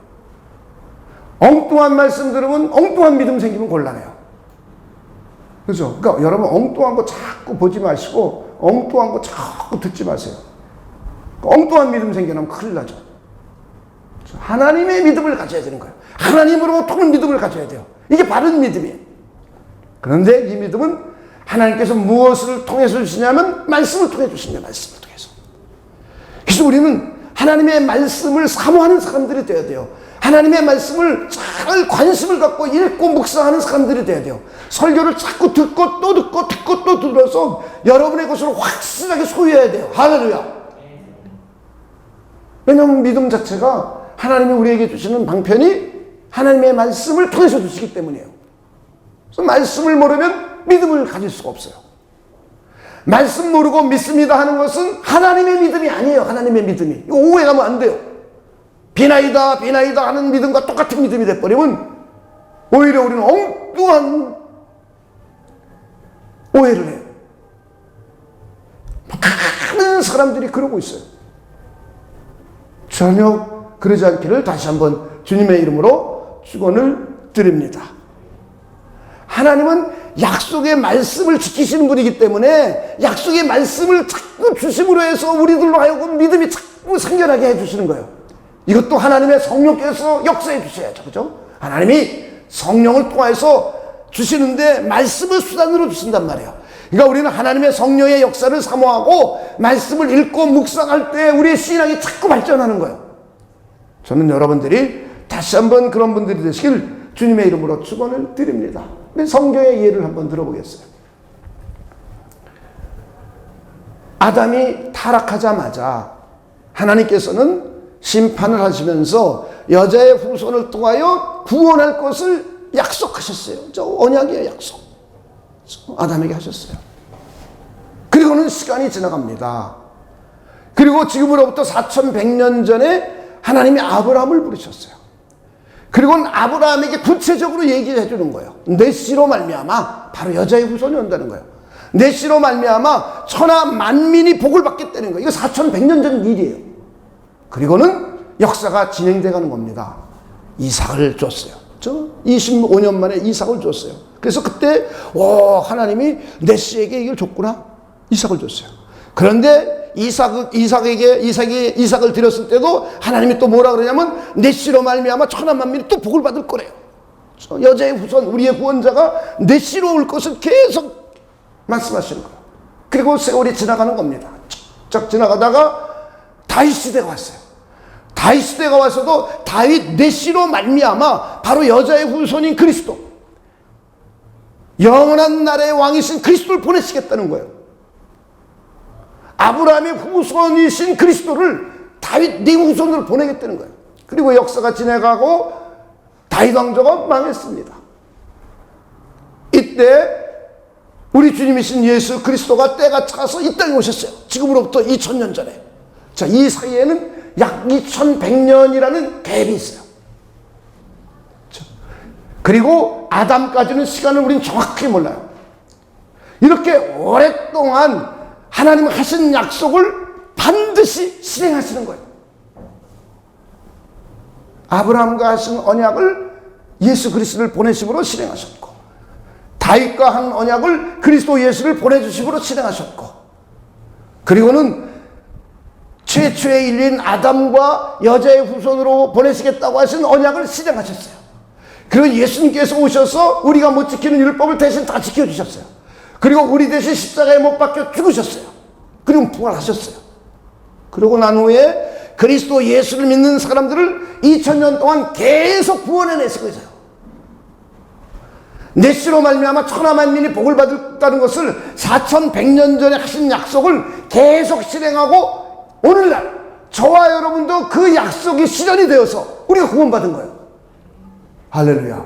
엉뚱한 말씀 들으면 엉뚱한 믿음 생기면 곤란해요. 그렇죠? 그러니까 여러분 엉뚱한 거 자꾸 보지 마시고 엉뚱한 거 자꾸 듣지 마세요. 엉뚱한 믿음 생겨나면 큰일 나죠. 하나님의 믿음을 가져야 되는 거예요. 하나님으로부터 믿음을 가져야 돼요. 이게 바른 믿음이에요. 그런데 이 믿음은 하나님께서 무엇을 통해서 주시냐면 말씀을 통해 주시냐. 말씀을 통해서. 그래서 우리는 하나님의 말씀을 사모하는 사람들이 되어야 돼요. 하나님의 말씀을 잘 관심을 갖고 읽고 묵상하는 사람들이 되어야 돼요. 설교를 자꾸 듣고 또 듣고 듣고 또 들어서 여러분의 것으로 확실하게 소유해야 돼요. 할렐루야. 왜냐하면 믿음 자체가 하나님이 우리에게 주시는 방편이 하나님의 말씀을 통해서 주시기 때문이에요. 그래서 말씀을 모르면 믿음을 가질 수가 없어요. 말씀 모르고 믿습니다 하는 것은 하나님의 믿음이 아니에요. 하나님의 믿음이. 이거 오해하면 안 돼요. 비나이다 비나이다 하는 믿음과 똑같은 믿음이 돼버리면 오히려 우리는 엉뚱한 오해를 해요. 많은 사람들이 그러고 있어요. 전혀 그러지 않기를 다시 한번 주님의 이름으로 축원을 드립니다. 하나님은 약속의 말씀을 지키시는 분이기 때문에 약속의 말씀을 자꾸 주심으로 해서 우리들로 하여금 믿음이 자꾸 생겨나게 해주시는 거예요. 이것도 하나님의 성령께서 역사해 주셔야죠. 그죠? 하나님이 성령을 통해서 주시는데 말씀을 수단으로 주신단 말이에요. 그러니까 우리는 하나님의 성령의 역사를 사모하고 말씀을 읽고 묵상할 때 우리의 신앙이 자꾸 발전하는 거예요. 저는 여러분들이 다시 한번 그런 분들이 되시길 주님의 이름으로 축원을 드립니다. 성경의 예를 한번 들어보겠어요. 아담이 타락하자마자 하나님께서는 심판을 하시면서 여자의 후손을 통하여 구원할 것을 약속하셨어요. 저 언약의 약속. 아담에게 하셨어요. 그리고는 시간이 지나갑니다. 그리고 지금으로부터 4100년 전에 하나님이 아브라함을 부르셨어요. 그리고는 아브라함에게 구체적으로 얘기해 주는 거예요. 내 씨로 말미암아 바로 여자의 후손이 온다는 거예요. 내 씨로 말미암아 천하 만민이 복을 받겠다는 거예요. 이거 4100년 전 일이에요. 그리고는 역사가 진행돼 가는 겁니다. 이삭을 줬어요. 25년 만에 이삭을 줬어요. 그래서 그때 하나님이 내 씨에게 이걸 줬구나. 이삭을 줬어요. 그런데 이삭을 드렸을 때도 하나님이 또 뭐라 그러냐면 내 씨로 말미암아 천하 만민이 또 복을 받을 거래요. 여자의 후손 우리의 구원자가 내 씨로 올 것을 계속 말씀하시는 거예요. 그리고 세월이 지나가는 겁니다. 쫙 지나가다가 다윗 시대가 왔어요. 다윗 시대가 와서도 다윗 내 씨로 말미암아 바로 여자의 후손인 그리스도 영원한 나라의 왕이신 그리스도를 보내시겠다는 거예요. 아브라함의 후손이신 그리스도를 다윗 네 후손으로 보내겠다는 거예요. 그리고 역사가 지나가고 다윗 왕조가 망했습니다. 이때 우리 주님이신 예수 그리스도가 때가 차서 이 땅에 오셨어요. 지금으로부터 2000년 전에. 자, 이 사이에는 약 2100년이라는 갭이 있어요. 그리고 아담까지는 시간을 우리는 정확하게 몰라요. 이렇게 오랫동안 하나님은 하신 약속을 반드시 실행하시는 거예요. 아브라함과 하신 언약을 예수 그리스도를 보내심으로 실행하셨고, 다윗과 한 언약을 그리스도 예수를 보내주심으로 실행하셨고, 그리고는 최초의 인류인 아담과 여자의 후손으로 보내시겠다고 하신 언약을 실행하셨어요. 그리고 예수님께서 오셔서 우리가 못 지키는 율법을 대신 다 지켜주셨어요. 그리고 우리 대신 십자가에 못 박혀 죽으셨어요. 그리고 부활하셨어요. 그러고 난 후에 그리스도 예수를 믿는 사람들을 2000년 동안 계속 구원해내시고 있어요. 내 씨로 말미암아 천하 만민이 복을 받았다는 것을 4100년 전에 하신 약속을 계속 실행하고 오늘날 저와 여러분도 그 약속이 실현이 되어서 우리가 구원받은 거예요. 할렐루야.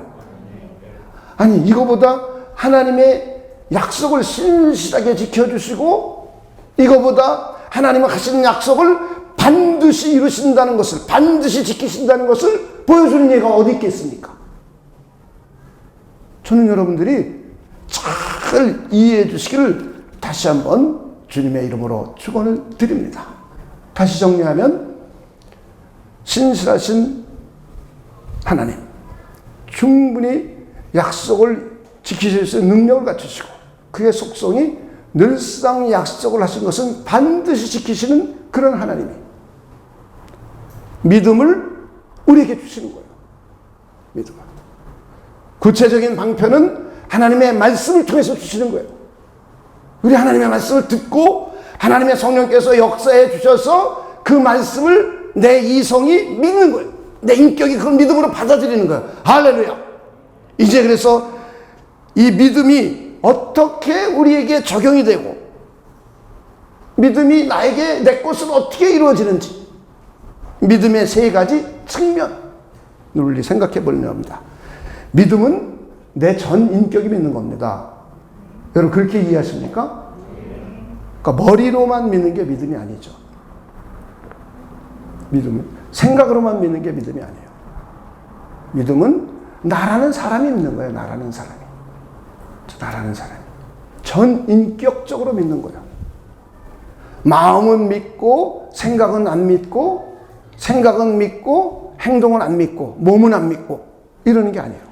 아니, 이거보다 하나님의 약속을 신실하게 지켜주시고, 이거보다 하나님은 하시는 약속을 반드시 이루신다는 것을, 반드시 지키신다는 것을 보여주는 예가 어디 있겠습니까? 저는 여러분들이 잘 이해해 주시기를 다시 한번 주님의 이름으로 축원을 드립니다. 다시 정리하면, 신실하신 하나님, 충분히 약속을 지키실 수 있는 능력을 갖추시고, 그의 속성이 늘상 약속을 하신 것은 반드시 지키시는 그런 하나님이 믿음을 우리에게 주시는 거예요. 믿음을. 구체적인 방편은 하나님의 말씀을 통해서 주시는 거예요. 우리 하나님의 말씀을 듣고 하나님의 성령께서 역사해 주셔서 그 말씀을 내 이성이 믿는 거예요. 내 인격이 그 믿음으로 받아들이는 거예요. 할렐루야. 이제 그래서 이 믿음이 어떻게 우리에게 적용이 되고, 믿음이 나에게 내 것으로 어떻게 이루어지는지, 믿음의 세 가지 측면을 우리 생각해 보려고 합니다. 믿음은 내 전 인격이 믿는 겁니다. 여러분 그렇게 이해하십니까? 그러니까 머리로만 믿는 게 믿음이 아니죠. 믿음은 생각으로만 믿는 게 믿음이 아니에요. 믿음은 나라는 사람이 믿는 거예요. 나라는 사람이. 나라는 사람이. 전인격적으로 믿는 거예요. 마음은 믿고 생각은 안 믿고, 생각은 믿고 행동은 안 믿고, 몸은 안 믿고, 이러는 게 아니에요.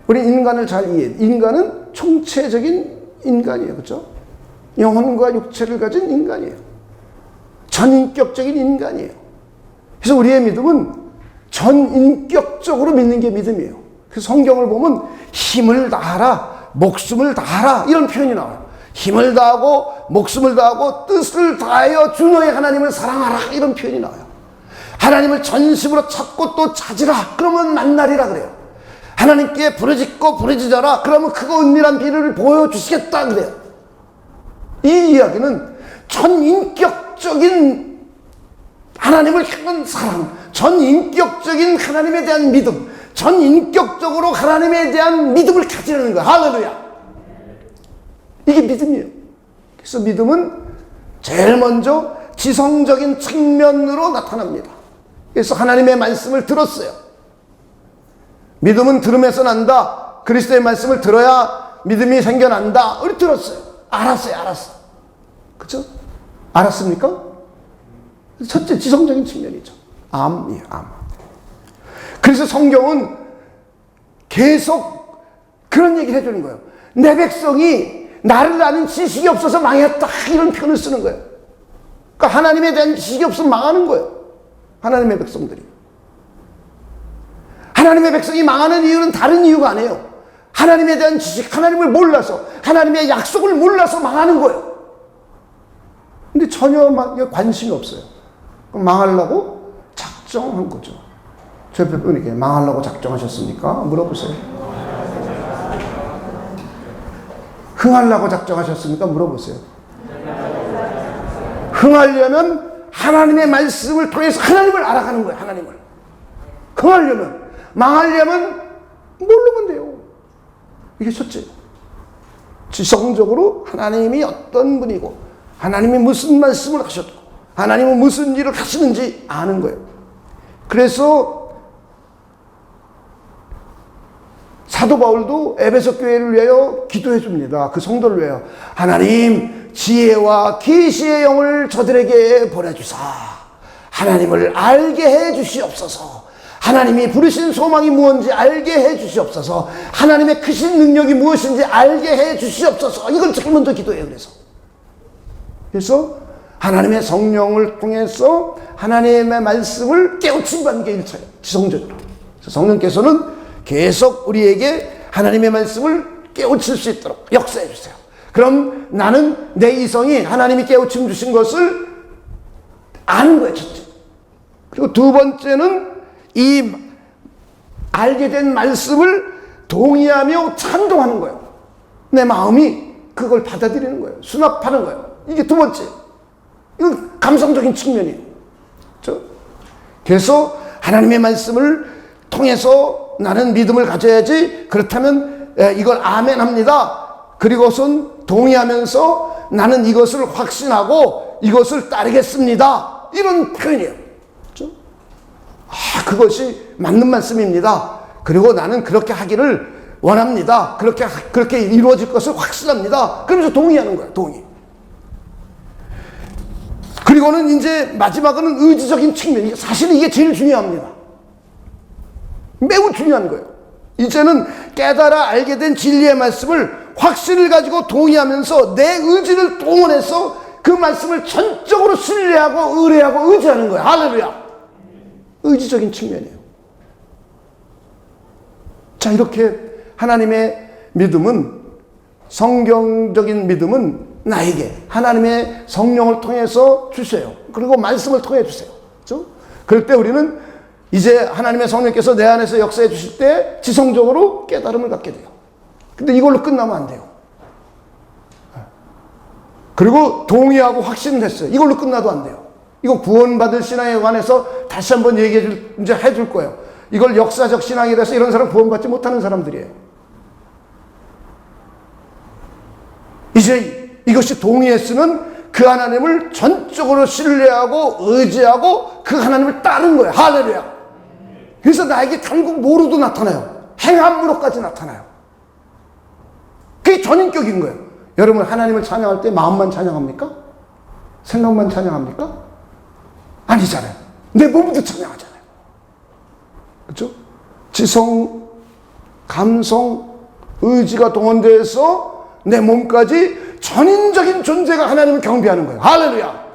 우리 인간을 잘 이해해. 인간은 총체적인 인간이에요. 그렇죠? 영혼과 육체를 가진 인간이에요. 전인격적인 인간이에요. 그래서 우리의 믿음은 전인격적으로 믿는 게 믿음이에요. 그래서 성경을 보면 힘을 다하라, 목숨을 다하라, 이런 표현이 나와요. 힘을 다하고 목숨을 다하고 뜻을 다하여 주 너의 하나님을 사랑하라, 이런 표현이 나와요. 하나님을 전심으로 찾고 또 찾으라, 그러면 만나리라 그래요. 하나님께 부르짖고 부르짖어라, 그러면 그거 은밀한 비밀을 보여주시겠다 그래요. 이 이야기는 전인격적인 하나님을 향한 사랑, 전인격적인 하나님에 대한 믿음, 전인격적으로 하나님에 대한 믿음을 가지려는 거야. 할렐루야. 이게 믿음이에요. 그래서 믿음은 제일 먼저 지성적인 측면으로 나타납니다. 그래서 하나님의 말씀을 들었어요. 믿음은 들음에서 난다. 그리스도의 말씀을 들어야 믿음이 생겨난다. 우리 들었어요. 알았어. 그렇죠? 알았습니까? 첫째, 지성적인 측면이죠. 암이에요, 암. 그래서 성경은 계속 그런 얘기를 해주는 거예요. 내 백성이 나를 아는 지식이 없어서 망했다, 이런 표현을 쓰는 거예요. 그러니까 하나님에 대한 지식이 없으면 망하는 거예요. 하나님의 백성들이. 하나님의 백성이 망하는 이유는 다른 이유가 아니에요. 하나님에 대한 지식, 하나님을 몰라서, 하나님의 약속을 몰라서 망하는 거예요. 근데 전혀 관심이 없어요. 그럼 망하려고 작정한 거죠. 저 옆에 분에게 망하려고 작정하셨습니까? 물어보세요. 흥하려고 작정하셨습니까? 물어보세요. 흥하려면 하나님의 말씀을 통해서 하나님을 알아가는 거예요. 하나님을. 흥하려면. 망하려면 모르면 돼요. 이게 첫째. 지성적으로 하나님이 어떤 분이고, 하나님이 무슨 말씀을 하셨고, 하나님은 무슨 일을 하시는지 아는 거예요. 그래서 사도 바울도 에베소 교회를 위하여 기도해 줍니다. 그 성도를 위하여. 하나님, 지혜와 계시의 영을 저들에게 보내주사 하나님을 알게 해 주시옵소서. 하나님이 부르신 소망이 무엇인지 알게 해 주시옵소서. 하나님의 크신 능력이 무엇인지 알게 해 주시옵소서. 이걸 제일 먼저 기도해요. 그래서 하나님의 성령을 통해서 하나님의 말씀을 깨우침 받는 게 1차예요. 지성적으로. 그래서 성령께서는 계속 우리에게 하나님의 말씀을 깨우칠 수 있도록 역사해 주세요. 그럼 나는 내 이성이 하나님이 깨우침 주신 것을 아는 거예요. 첫째. 그리고 두 번째는 이 알게 된 말씀을 동의하며 찬동하는 거예요. 내 마음이 그걸 받아들이는 거예요. 수납하는 거예요. 이게 두 번째. 이건 감성적인 측면이에요. 그렇죠? 그래서 하나님의 말씀을 통해서 나는 믿음을 가져야지. 그렇다면 이걸 아멘합니다. 그리고선 동의하면서 나는 이것을 확신하고 이것을 따르겠습니다. 이런 표현이에요. 그렇죠? 그것이 맞는 말씀입니다. 그리고 나는 그렇게 하기를 원합니다. 그렇게 이루어질 것을 확신합니다. 그러면서 동의하는 거예요. 동의. 그리고는 이제 마지막은 의지적인 측면. 사실은 이게 제일 중요합니다. 매우 중요한 거예요. 이제는 깨달아 알게 된 진리의 말씀을 확신을 가지고 동의하면서 내 의지를 동원해서 그 말씀을 전적으로 신뢰하고 의뢰하고 의지하는 거예요. 할렐루야. 의지적인 측면이에요. 자, 이렇게 하나님의 믿음은, 성경적인 믿음은 나에게 하나님의 성령을 통해서 주세요. 그리고 말씀을 통해 주세요. 그렇죠? 그럴 때 우리는 이제 하나님의 성령께서 내 안에서 역사해 주실 때 지성적으로 깨달음을 갖게 돼요. 근데 이걸로 끝나면 안 돼요. 그리고 동의하고 확신을 했어요. 이걸로 끝나도 안 돼요. 이거 구원받을 신앙에 관해서 다시 한번 이제 해줄 거예요. 이걸 역사적 신앙이라서 이런 사람 구원받지 못하는 사람들이에요. 이제 이것이 동의했으면 그 하나님을 전적으로 신뢰하고 의지하고 그 하나님을 따른 거예요. 할렐루야. 그래서 나에게 결국 뭐로도 나타나요. 행함으로까지 나타나요. 그게 전인격인 거예요. 여러분, 하나님을 찬양할 때 마음만 찬양합니까? 생각만 찬양합니까? 아니잖아요. 내 몸도 찬양하잖아요. 그렇죠? 지성, 감성, 의지가 동원돼서 내 몸까지 전인적인 존재가 하나님을 경배하는 거예요. 할렐루야.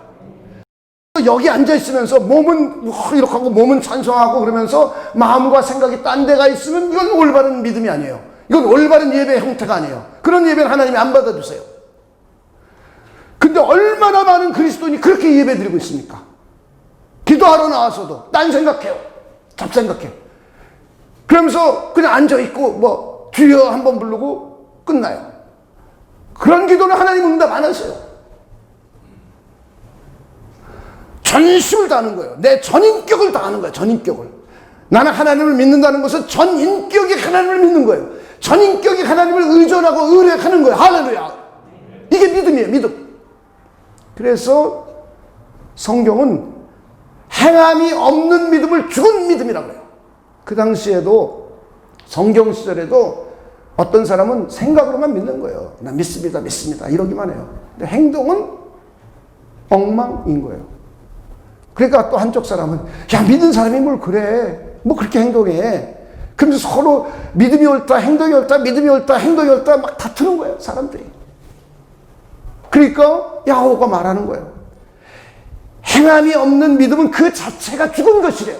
여기 앉아있으면서 몸은 이렇게 하고 몸은 찬송하고 그러면서 마음과 생각이 딴 데가 있으면 이건 올바른 믿음이 아니에요. 이건 올바른 예배의 형태가 아니에요. 그런 예배는 하나님이 안 받아주세요. 근데 얼마나 많은 그리스도인이 그렇게 예배 드리고 있습니까? 기도하러 나와서도 딴 생각해요. 잡생각해요. 그러면서 그냥 앉아있고 주여 한번 부르고 끝나요. 그런 기도는 하나님 응답 안 하세요. 전심을 다하는 거예요. 내 전인격을 다하는 거예요. 전인격을. 나는 하나님을 믿는다는 것은 전인격이 하나님을 믿는 거예요. 전인격이 하나님을 의존하고 의뢰하는 거예요. 할렐루야. 이게 믿음이에요. 믿음. 그래서 성경은 행함이 없는 믿음을 죽은 믿음이라고 해요. 그 당시에도 성경 시절에도 어떤 사람은 생각으로만 믿는 거예요. 나 믿습니다, 믿습니다 이러기만 해요. 근데 행동은 엉망인 거예요. 그러니까 또 한쪽 사람은 야, 믿는 사람이 뭘 그래, 뭐 그렇게 행동해. 그러면서 서로 믿음이 옳다, 행동이 옳다, 믿음이 옳다, 행동이 옳다 막 다투는 거예요, 사람들이. 그러니까 야고보가 말하는 거예요. 행함이 없는 믿음은 그 자체가 죽은 것이래요.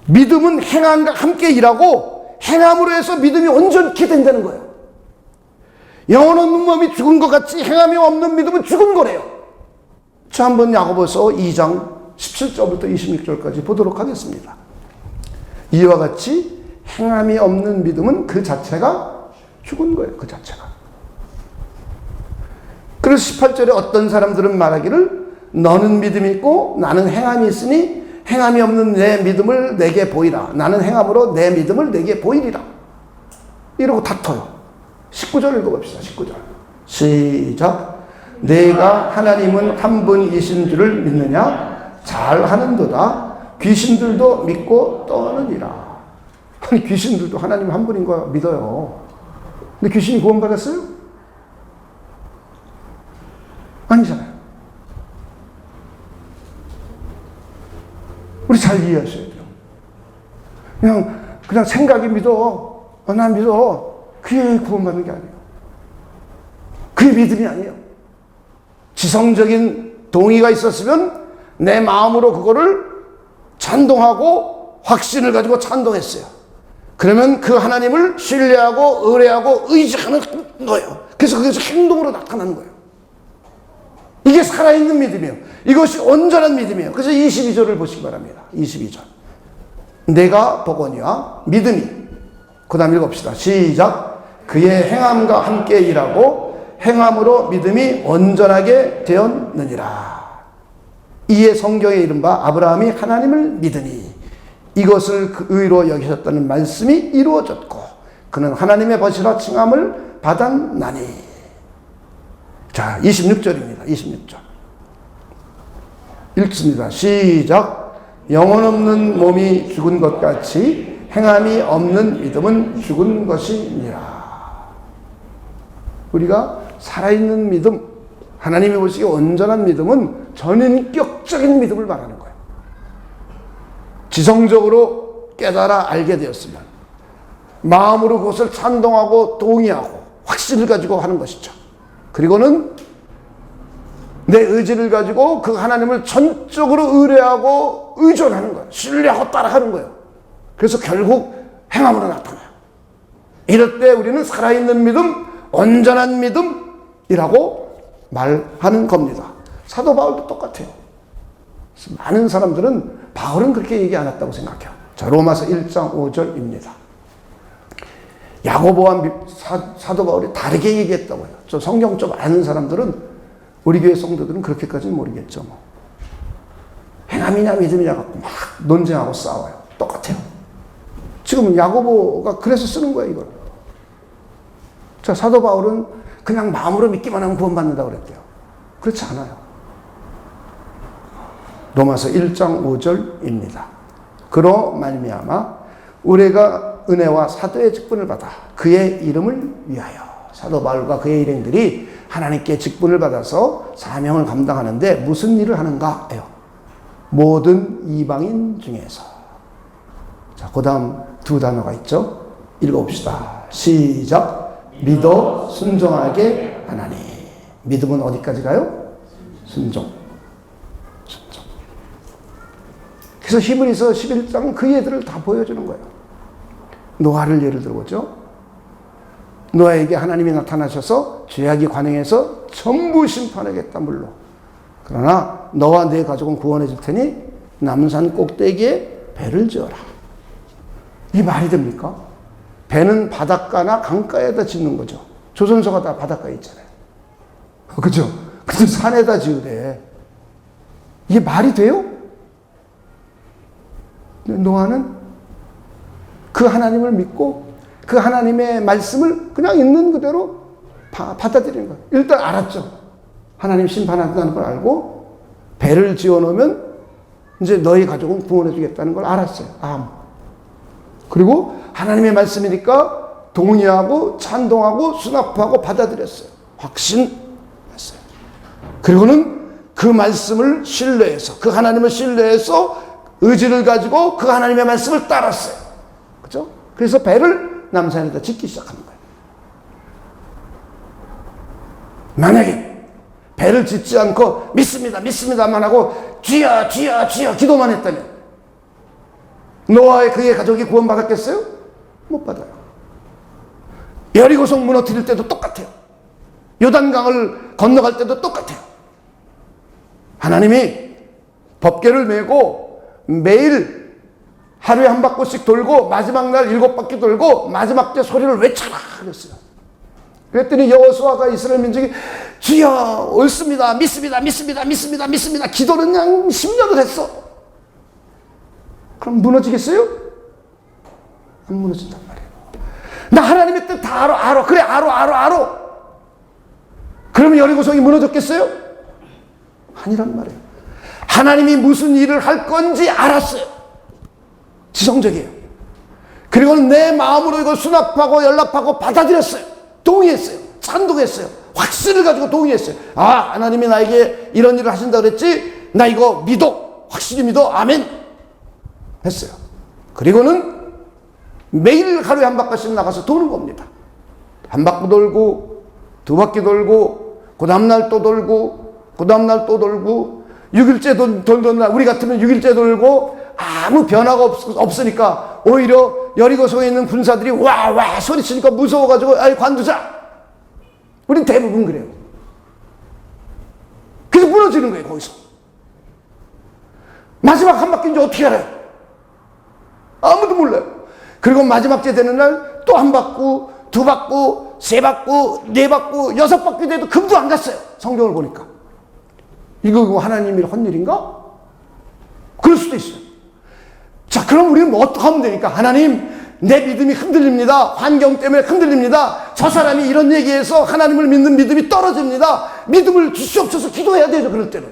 믿음은 행함과 함께 일하고 행함으로 해서 믿음이 온전케 된다는 거예요. 영혼 없는 몸이 죽은 것 같이 행함이 없는 믿음은 죽은 거래요. 자, 한번 야고보서 2장 17절부터 26절까지 보도록 하겠습니다. 이와 같이 행함이 없는 믿음은 그 자체가 죽은 거예요. 그 자체가. 그래서 18절에 어떤 사람들은 말하기를 너는 믿음이 있고 나는 행함이 있으니 행함이 없는 내 믿음을 내게 보이라. 나는 행함으로 내 믿음을 내게 보이리라. 이러고 다퉈요. 19절 읽어봅시다. 19절. 시작. 내가 하나님은 한 분이신 줄을 믿느냐? 잘하는도다. 귀신들도 믿고 떠느니라. 아니, 귀신들도 하나님 한 분인 거 믿어요. 근데 귀신이 구원받았어요? 아니잖아요. 우리 잘 이해하셔야 돼요. 그냥 생각이 믿어. 난 믿어. 그게 구원받는 게 아니에요. 그게 믿음이 아니에요. 지성적인 동의가 있었으면 내 마음으로 그거를 찬동하고 확신을 가지고 찬동했어요. 그러면 그 하나님을 신뢰하고 의뢰하고 의지하는 거예요. 그래서 그것이 행동으로 나타나는 거예요. 이게 살아있는 믿음이에요. 이것이 온전한 믿음이에요. 그래서 22절을 보시기 바랍니다. 22절. 내가 보거니와 믿음이. 그 다음 읽읍시다. 시작. 그의 행함과 함께 일하고 행함으로 믿음이 온전하게 되었느니라. 이에 성경에 이른바 아브라함이 하나님을 믿으니 이것을 그 의로 여기셨다는 말씀이 이루어졌고 그는 하나님의 벗이라 칭함을 받았나니. 자, 26절입니다. 26절. 읽습니다. 시작. 영혼 없는 몸이 죽은 것 같이 행함이 없는 믿음은 죽은 것이니라. 우리가 살아있는 믿음, 하나님이 보시기에 온전한 믿음은 전인격적인 믿음을 말하는 거예요. 지성적으로 깨달아 알게 되었으면 마음으로 그것을 찬동하고 동의하고 확신을 가지고 하는 것이죠. 그리고는 내 의지를 가지고 그 하나님을 전적으로 의뢰하고 의존하는 거예요. 신뢰하고 따라하는 거예요. 그래서 결국 행함으로 나타나요. 이럴 때 우리는 살아있는 믿음, 온전한 믿음이라고 말하는 겁니다. 사도 바울도 똑같아요. 많은 사람들은 바울은 그렇게 얘기 안 했다고 생각해요. 자, 로마서 1장 5절입니다. 야고보와 사도 바울이 다르게 얘기했다고 해요. 저 성경 좀 아는 사람들은 우리 교회 성도들은 그렇게까지는 모르겠죠. 뭐. 행함이냐 믿음이냐 갖고 막 논쟁하고 싸워요. 똑같아요. 지금은 야고보가 그래서 쓰는 거예요, 이걸. 자, 사도 바울은 그냥 마음으로 믿기만 하면 구원받는다고 그랬대요. 그렇지 않아요. 로마서 1장 5절입니다. 그로 말미암아 우리가 은혜와 사도의 직분을 받아 그의 이름을 위하여. 사도 바울과 그의 일행들이 하나님께 직분을 받아서 사명을 감당하는데 무슨 일을 하는가요? 모든 이방인 중에서. 자, 그 다음 두 단어가 있죠. 읽어봅시다. 시작. 믿어 순종하게 하나니. 믿음은 어디까지 가요? 순종. 순종. 그래서 히브리서 11장은 그 예들을 다 보여주는 거예요. 노아를 예를 들어보죠. 노아에게 하나님이 나타나셔서 죄악이 관행해서 전부 심판하겠다, 물로. 그러나 너와 네 가족은 구원해 줄 테니 남산 꼭대기에 배를 지어라. 이게 말이 됩니까? 배는 바닷가나 강가에다 짓는 거죠. 조선소가 다 바닷가에 있잖아요. 그죠? 근데 산에다 지으래. 이게 말이 돼요? 노아는 그 하나님을 믿고 그 하나님의 말씀을 그냥 있는 그대로 받아들이는 거예요. 일단 알았죠. 하나님 심판한다는 걸 알고 배를 지어놓으면 이제 너희 가족은 구원해 주겠다는 걸 알았어요. 그리고 하나님의 말씀이니까 동의하고 찬동하고 수납하고 받아들였어요. 확신했어요. 그리고는 그 말씀을 신뢰해서 그 하나님을 신뢰해서 의지를 가지고 그 하나님의 말씀을 따랐어요. 그렇죠? 그래서 배를 남산에다 짓기 시작하는 거예요. 만약에 배를 짓지 않고 믿습니다만 하고 주여 기도만 했다면 노아의 그의 가족이 구원받았겠어요? 못 받아요. 여리고성 무너뜨릴 때도 똑같아요. 요단강을 건너갈 때도 똑같아요. 하나님이 법궤를 메고 매일 하루에 한 바퀴씩 돌고 마지막 날 7바퀴 돌고 마지막 때 소리를 외쳐라 그랬어요. 그랬더니 여호수아가 이스라엘 민족이 주여 옳습니다. 믿습니다. 기도는 그냥 10년을 했어. 그럼 무너지겠어요? 안 무너진단 말이에요. 나 하나님의 뜻 다 알아. 그래, 알아. 그러면 여리고성이 무너졌겠어요? 아니란 말이에요. 하나님이 무슨 일을 할 건지 알았어요. 지성적이에요. 그리고는 내 마음으로 이걸 수납하고 연락하고 받아들였어요. 동의했어요. 찬동했어요. 확신을 가지고 동의했어요. 아, 하나님이 나에게 이런 일을 하신다 그랬지? 나 이거 믿어. 확실히 믿어. 아멘. 했어요. 그리고는 매일 하루에 한 바퀴씩 나가서 도는 겁니다. 한 바퀴 돌고, 두 바퀴 돌고, 그 다음날 또 돌고, 그 다음날 또 돌고, 6일째 돌던 날, 우리 같으면 6일째 돌고, 아무 변화가 없으니까, 오히려 여리고성에 있는 군사들이 와 소리치니까 무서워가지고, 아이, 관두자! 우린 대부분 그래요. 그래서 무너지는 거예요, 거기서. 마지막 한 바퀴인지 어떻게 알아요? 아무도 몰라요. 그리고 마지막 째 되는 날 또 한 바퀴, 두 바퀴, 세 바퀴, 네 바퀴, 여섯 바퀴 돼도 금도 안 갔어요. 성경을 보니까. 이거 하나님이 한 일인가? 그럴 수도 있어요. 자, 그럼 우리는 뭐 어떻게 하면 되니까? 하나님, 내 믿음이 흔들립니다. 환경 때문에 흔들립니다. 저 사람이 이런 얘기해서 하나님을 믿는 믿음이 떨어집니다. 믿음을 주시옵소서 기도해야 되죠, 그럴 때는.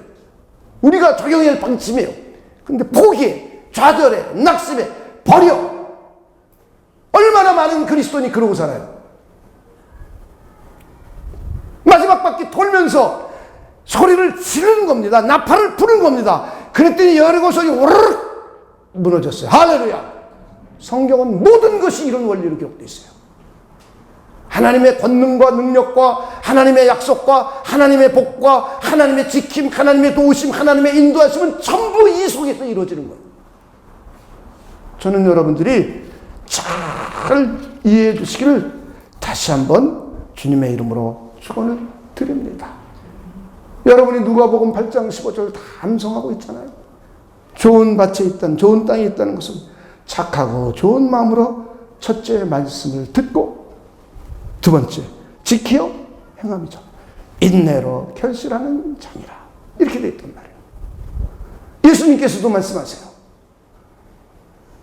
우리가 적용해야 할 방침이에요. 근데 포기해, 좌절해, 낙심해, 버려. 얼마나 많은 그리스도인이 그러고 살아요. 마지막 바퀴 돌면서 소리를 지르는 겁니다. 나팔을 부는 겁니다. 그랬더니 여리고성이 오르륵 무너졌어요. 할렐루야. 성경은 모든 것이 이런 원리로 기록되어 있어요. 하나님의 권능과 능력과 하나님의 약속과 하나님의 복과 하나님의 지킴, 하나님의 도우심, 하나님의 인도하심은 전부 이 속에서 이루어지는 거예요. 저는 여러분들이 잘 이해해 주시기를 다시 한번 주님의 이름으로 축원을 드립니다. 여러분이 누가복음 8장 15절 다 암송하고 있잖아요. 좋은 밭에 있다는, 좋은 땅에 있다는 것은 착하고 좋은 마음으로 첫째 말씀을 듣고 두 번째 지키어 행함이죠. 인내로 결실하는 장이라. 이렇게 되어 있단 말이에요. 예수님께서도 말씀하세요.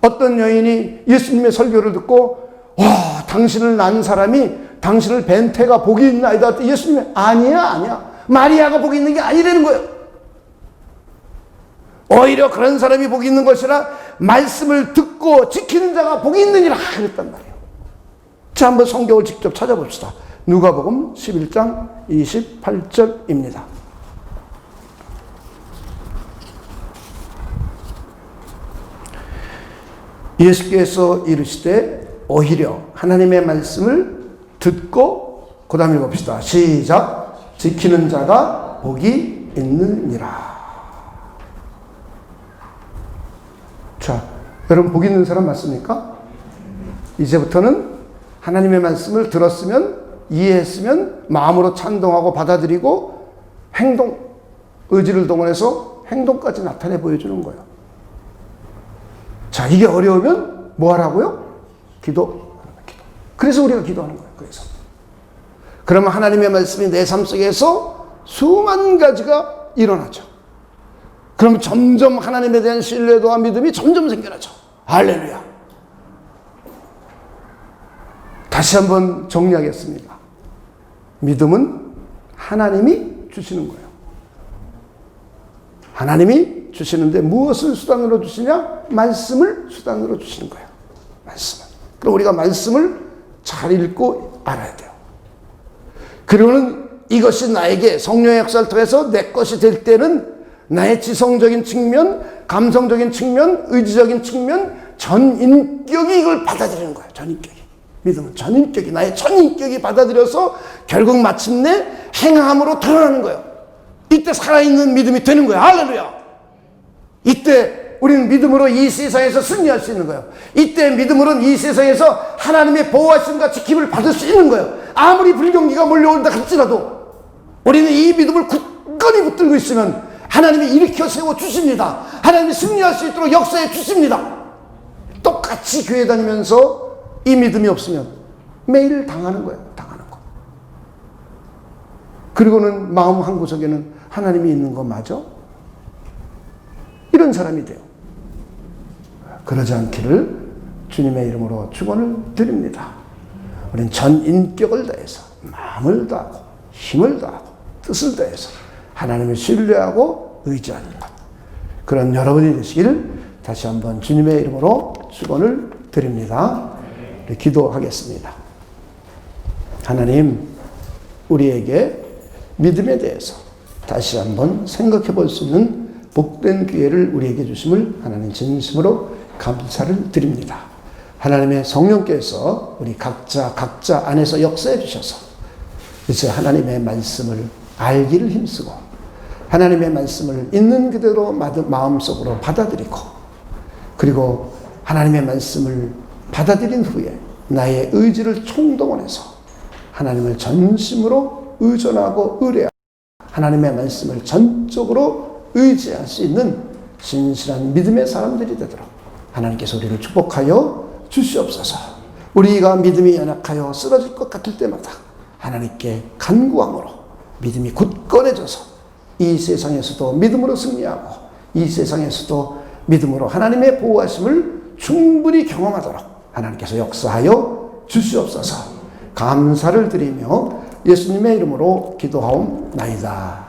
어떤 여인이 예수님의 설교를 듣고 와, 당신을 낳은 사람이 당신을 뵌 태가 복이 있나이다. 예수님이 아니야. 마리아가 복이 있는 게 아니라는 거예요. 오히려 그런 사람이 복이 있는 것이라 말씀을 듣고 지키는 자가 복이 있느니라 그랬단 말이에요. 자, 한번 성경을 직접 찾아봅시다. 누가복음 11장 28절입니다. 예수께서 이르시되 오히려 하나님의 말씀을 듣고 그 다음 읽어봅시다. 시작. 지키는 자가 복이 있느니라. 자, 여러분 복 있는 사람 맞습니까? 이제부터는 하나님의 말씀을 들었으면 이해했으면 마음으로 찬동하고 받아들이고 행동, 의지를 동원해서 행동까지 나타내 보여주는 거예요. 자, 이게 어려우면 뭐 하라고요? 기도. 그래서 우리가 기도하는 거예요. 그래서. 그러면 하나님의 말씀이 내 삶 속에서 수만 가지가 일어나죠. 그럼 점점 하나님에 대한 신뢰도와 믿음이 점점 생겨나죠. 할렐루야. 다시 한번 정리하겠습니다. 믿음은 하나님이 주시는 거예요. 하나님이 주시는데 무엇을 수단으로 주시냐? 말씀을 수단으로 주시는 거예요. 말씀을. 그럼 우리가 말씀을 잘 읽고 알아야 돼요. 그리고는 이것이 나에게 성령의 역사를 통해서 내 것이 될 때는 나의 지성적인 측면, 감성적인 측면, 의지적인 측면, 전인격이 이걸 받아들이는 거예요. 전인격이. 믿음은 전인격이, 나의 전인격이 받아들여서 결국 마침내 행함으로 드러나는 거예요. 이때 살아있는 믿음이 되는 거예요. 할렐루야. 이때 우리는 믿음으로 이 세상에서 승리할 수 있는 거예요. 이때 믿음으로는 이 세상에서 하나님의 보호하심과 지킴을 받을 수 있는 거예요. 아무리 불경기가 몰려온다 할지라도 우리는 이 믿음을 굳건히 붙들고 있으면 하나님이 일으켜 세워 주십니다. 하나님이 승리할 수 있도록 역사해 주십니다. 똑같이 교회 다니면서 이 믿음이 없으면 매일 당하는 거예요. 당하는 거. 그리고는 마음 한구석에는 하나님이 있는 거 맞아? 이런 사람이 돼요. 그러지 않기를 주님의 이름으로 축원을 드립니다. 우리는 전 인격을 다해서 마음을 다하고 힘을 다하고 뜻을 다해서 하나님을 신뢰하고 의지하는 것, 그런 여러분이 되시기를 다시 한번 주님의 이름으로 축원을 드립니다. 기도하겠습니다. 하나님, 우리에게 믿음에 대해서 다시 한번 생각해 볼 수 있는 복된 기회를 우리에게 주심을 하나님 진심으로 감사를 드립니다. 하나님의 성령께서 우리 각자 안에서 역사해 주셔서 이제 하나님의 말씀을 알기를 힘쓰고 하나님의 말씀을 있는 그대로 마음속으로 받아들이고, 그리고 하나님의 말씀을 받아들인 후에 나의 의지를 총동원해서 하나님을 전심으로 의존하고 의뢰하고 하나님의 말씀을 전적으로 의지할 수 있는 진실한 믿음의 사람들이 되도록 하나님께서 우리를 축복하여 주시옵소서. 우리가 믿음이 연약하여 쓰러질 것 같을 때마다 하나님께 간구함으로 믿음이 굳건해져서 이 세상에서도 믿음으로 승리하고 이 세상에서도 믿음으로 하나님의 보호하심을 충분히 경험하도록 하나님께서 역사하여 주시옵소서. 감사를 드리며 예수님의 이름으로 기도하옵나이다.